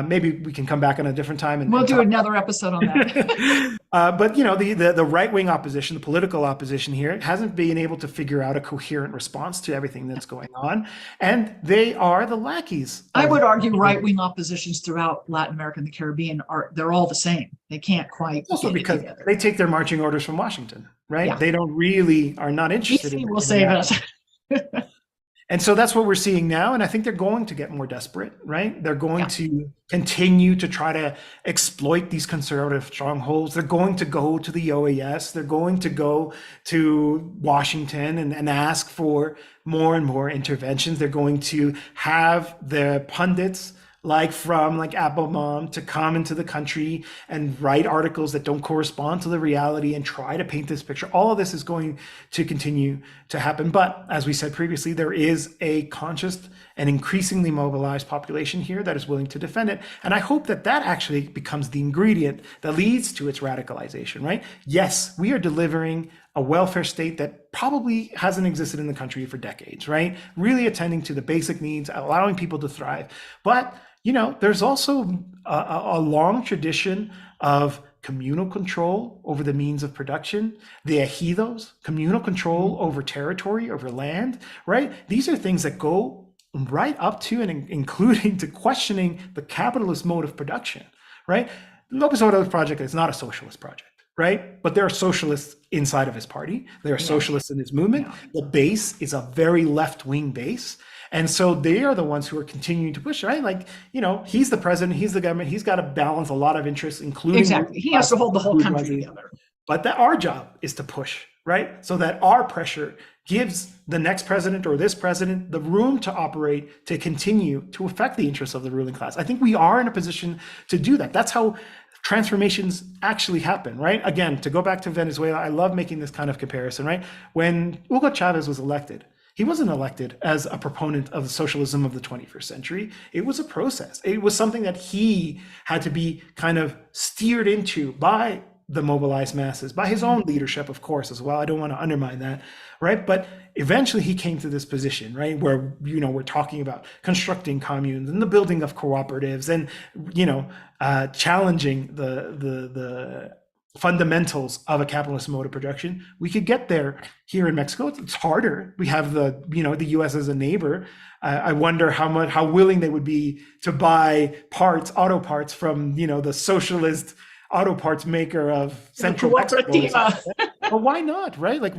Maybe we can come back on a different time and we'll do another episode on that. But the right-wing opposition, the political opposition here, hasn't been able to figure out a coherent response to everything that's going on, and they are the lackeys. I would argue right-wing oppositions throughout Latin America and the Caribbean they're all the same. They can't quite. Also because they take their marching orders from Washington, right? They are not interested in. Will save us. And so that's what we're seeing now. And I think they're going to get more desperate, right? They're going to continue to try to exploit these conservative strongholds. They're going to go to the OAS. They're going to go to Washington and ask for more and more interventions. They're going to have the pundits from Applebaum to come into the country and write articles that don't correspond to the reality and try to paint this picture. All of this is going to continue to happen. But as we said previously, there is a conscious and increasingly mobilized population here that is willing to defend it. And I hope that actually becomes the ingredient that leads to its radicalization, right? Yes, we are delivering a welfare state that probably hasn't existed in the country for decades, right? Really attending to the basic needs, allowing people to thrive. But, there's also a long tradition of communal control over the means of production, the ejidos, communal control over territory, over land, right? These are things that go right up to and including to questioning the capitalist mode of production, right? Lopez Obrador's project is not a socialist project, right? But there are socialists inside of his party. There are socialists in his movement. The base is a very left-wing base. And so they are the ones who are continuing to push, right? Like, he's the president, he's the government, he's got to balance a lot of interests, including— Exactly. He has to hold the whole country together. But our job is to push, right? So that our pressure gives the next president or this president the room to operate, to continue to affect the interests of the ruling class. I think we are in a position to do that. That's how transformations actually happen, right? Again, to go back to Venezuela, I love making this kind of comparison, right? When Hugo Chavez was elected, he wasn't elected as a proponent of the socialism of the 21st century. It was a process. It was something that he had to be kind of steered into by the mobilized masses, by his own leadership, of course, as well. I don't want to undermine that, right? But eventually he came to this position, right, where, we're talking about constructing communes and the building of cooperatives and, challenging the fundamentals of a capitalist mode of production. We could get there here in Mexico. It's harder. We have the U.S. as a neighbor. I wonder how willing they would be to buy auto parts from, the socialist auto parts maker of Central Mexico. But why not, right? Like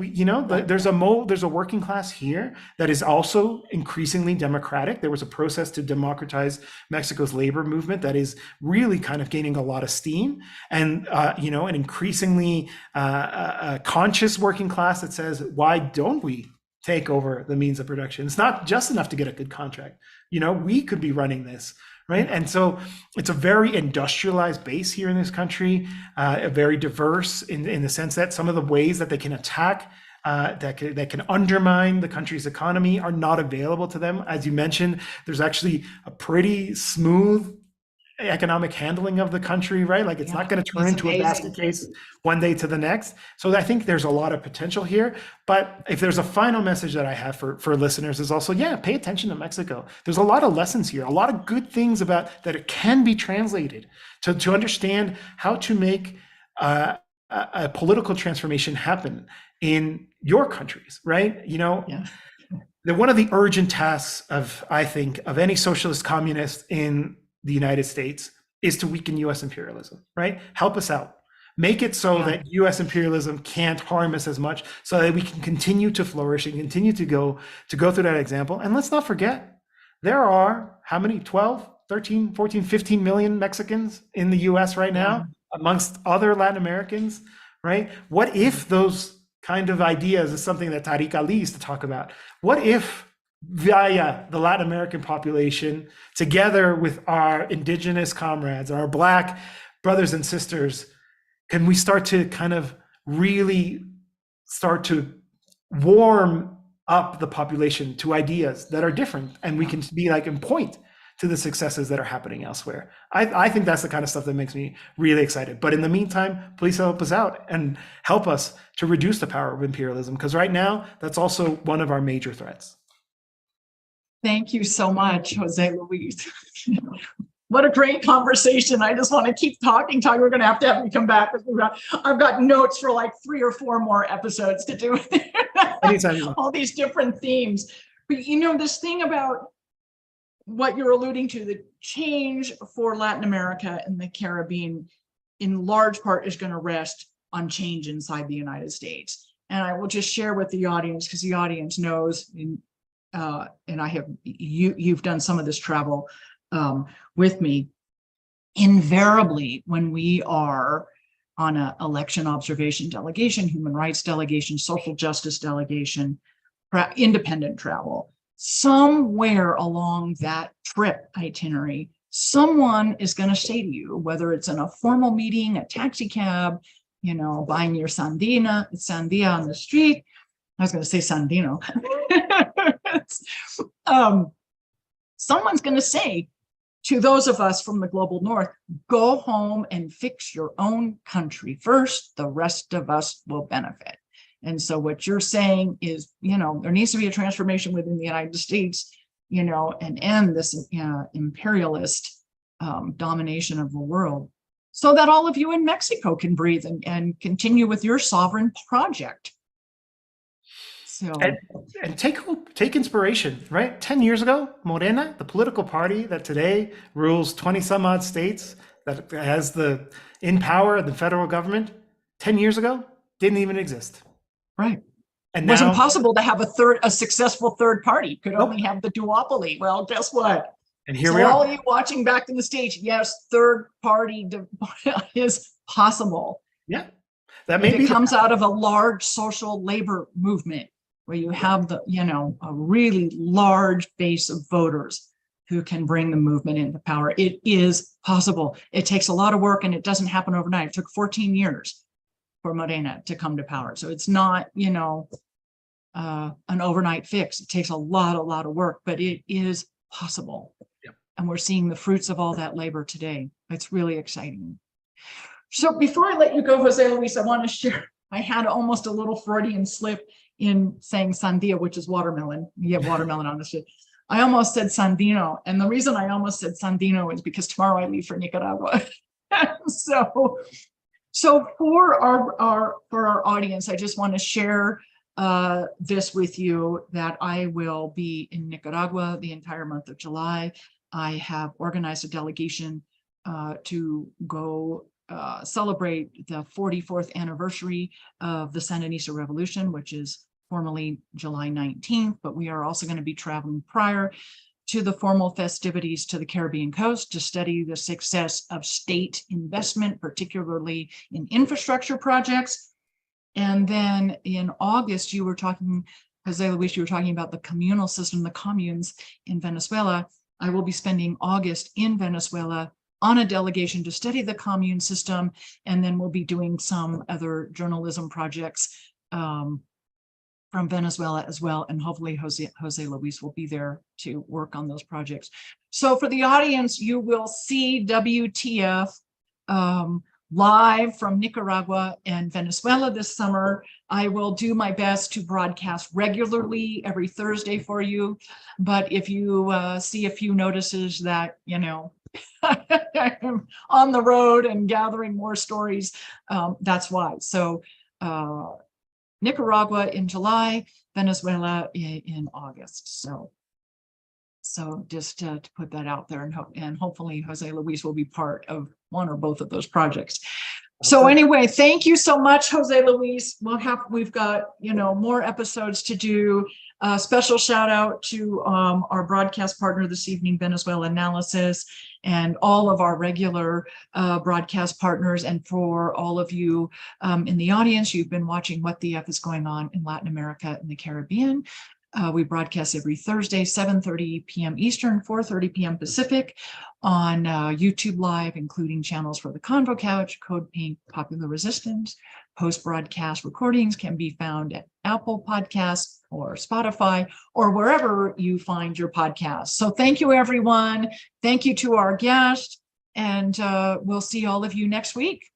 there's a working class here that is also increasingly democratic. There was a process to democratize Mexico's labor movement that is really kind of gaining a lot of steam, and an increasingly conscious working class that says, why don't we take over the means of production? It's not just enough to get a good contract. We could be running this. Right. And so it's a very industrialized base here in this country, very diverse in the sense that some of the ways that they can attack, that can undermine the country's economy are not available to them. As you mentioned, there's actually a pretty smooth economic handling of the country, right? Like it's not going to turn into a basket case one day to the next. So I think there's a lot of potential here. But if there's a final message that I have for listeners is also, pay attention to Mexico. There's a lot of lessons here, a lot of good things about that it can be translated to understand how to make a political transformation happen in your countries, right? One of the urgent tasks of any socialist communist in the United States is to weaken U.S. imperialism, right? Help us out. Make it so that U.S. imperialism can't harm us as much, so that we can continue to flourish and continue to go through that example. And let's not forget, there are how many? 12, 13, 14, 15 million Mexicans in the U.S. right now, amongst other Latin Americans, right? What if those kind of ideas is something that Tariq Ali used to talk about? What if via the Latin American population, together with our indigenous comrades, our Black brothers and sisters, can we start to kind of really start to warm up the population to ideas that are different, and we can be like and point to the successes that are happening elsewhere? I think that's the kind of stuff that makes me really excited. But in the meantime, please help us out and help us to reduce the power of imperialism, because right now that's also one of our major threats. Thank you so much, Jose Luis. What a great conversation. I just want to keep talking. We're going to have you come back. I've got notes for like 3 or 4 more episodes to do. Anytime. All these different themes. But this thing about what you're alluding to, the change for Latin America and the Caribbean in large part is going to rest on change inside the United States. And I will just share with the audience, because the audience knows, and I have you've done some of this travel with me. Invariably, when we are on an election observation delegation, human rights delegation, social justice delegation, independent travel, somewhere along that trip itinerary, someone is going to say to you, whether it's in a formal meeting, a taxi cab, buying your sandia on the street. I was going to say Sandino. Someone's going to say to those of us from the global north, go home and fix your own country first. The rest of us will benefit. And so what you're saying is, there needs to be a transformation within the United States, and end this imperialist domination of the world, so that all of you in Mexico can breathe and continue with your sovereign project. So, and take inspiration, right? 10 years ago, Morena, the political party that today rules 20 some odd states, that has in power the federal government, 10 years ago didn't even exist. right. And It wasn't now, possible to have a successful third party. Could nope. only have the duopoly. Well, guess what? And here So we all are. of you watching back in the stage, yes, third party is possible. Yeah, that may If be it comes out of a large social labor movement where you have a really large base of voters who can bring the movement into power. It is possible. It takes a lot of work, and it doesn't happen overnight. It took 14 years for Morena to come to power. So it's not, an overnight fix. It takes a lot of work, but it is possible. Yep. And we're seeing the fruits of all that labor today. It's really exciting. So before I let you go, Jose Luis, I want to share, I had almost a little Freudian slip in saying sandia, which is watermelon. You get watermelon on the shit. I almost said sandino. And the reason I almost said sandino is because tomorrow I leave for Nicaragua. So for our audience, I just want to share this with you, that I will be in Nicaragua the entire month of July. I have organized a delegation to go celebrate the 44th anniversary of the Sandinista Revolution, which is formally July 19th, but we are also going to be traveling prior to the formal festivities to the Caribbean coast to study the success of state investment, particularly in infrastructure projects. And then in August, you were talking, Jose Luis, you were talking about the communal system, the communes in Venezuela. I will be spending August in Venezuela on a delegation to study the commune system, and then we'll be doing some other journalism projects from Venezuela as well, and hopefully Jose Luis will be there to work on those projects. So for the audience, you will see WTF live from Nicaragua and Venezuela this summer. I will do my best to broadcast regularly every Thursday for you, but if you see a few notices that, I'm on the road and gathering more stories, that's why. So Nicaragua in July, Venezuela in August. So just to put that out there, and hopefully Jose Luis will be part of one or both of those projects. So anyway, thank you so much, Jose Luis. We've got more episodes to do. Special shout out to our broadcast partner this evening, Venezuelanalysis, and all of our regular broadcast partners. And for all of you in the audience, you've been watching What the F is Going On in Latin America and the Caribbean. We broadcast every Thursday, 7:30 p.m. Eastern, 4:30 p.m. Pacific on YouTube Live, including channels for The Convo Couch, Code Pink, Popular Resistance. Post-broadcast recordings can be found at Apple Podcasts or Spotify or wherever you find your podcasts. So thank you, everyone. Thank you to our guest, and we'll see all of you next week.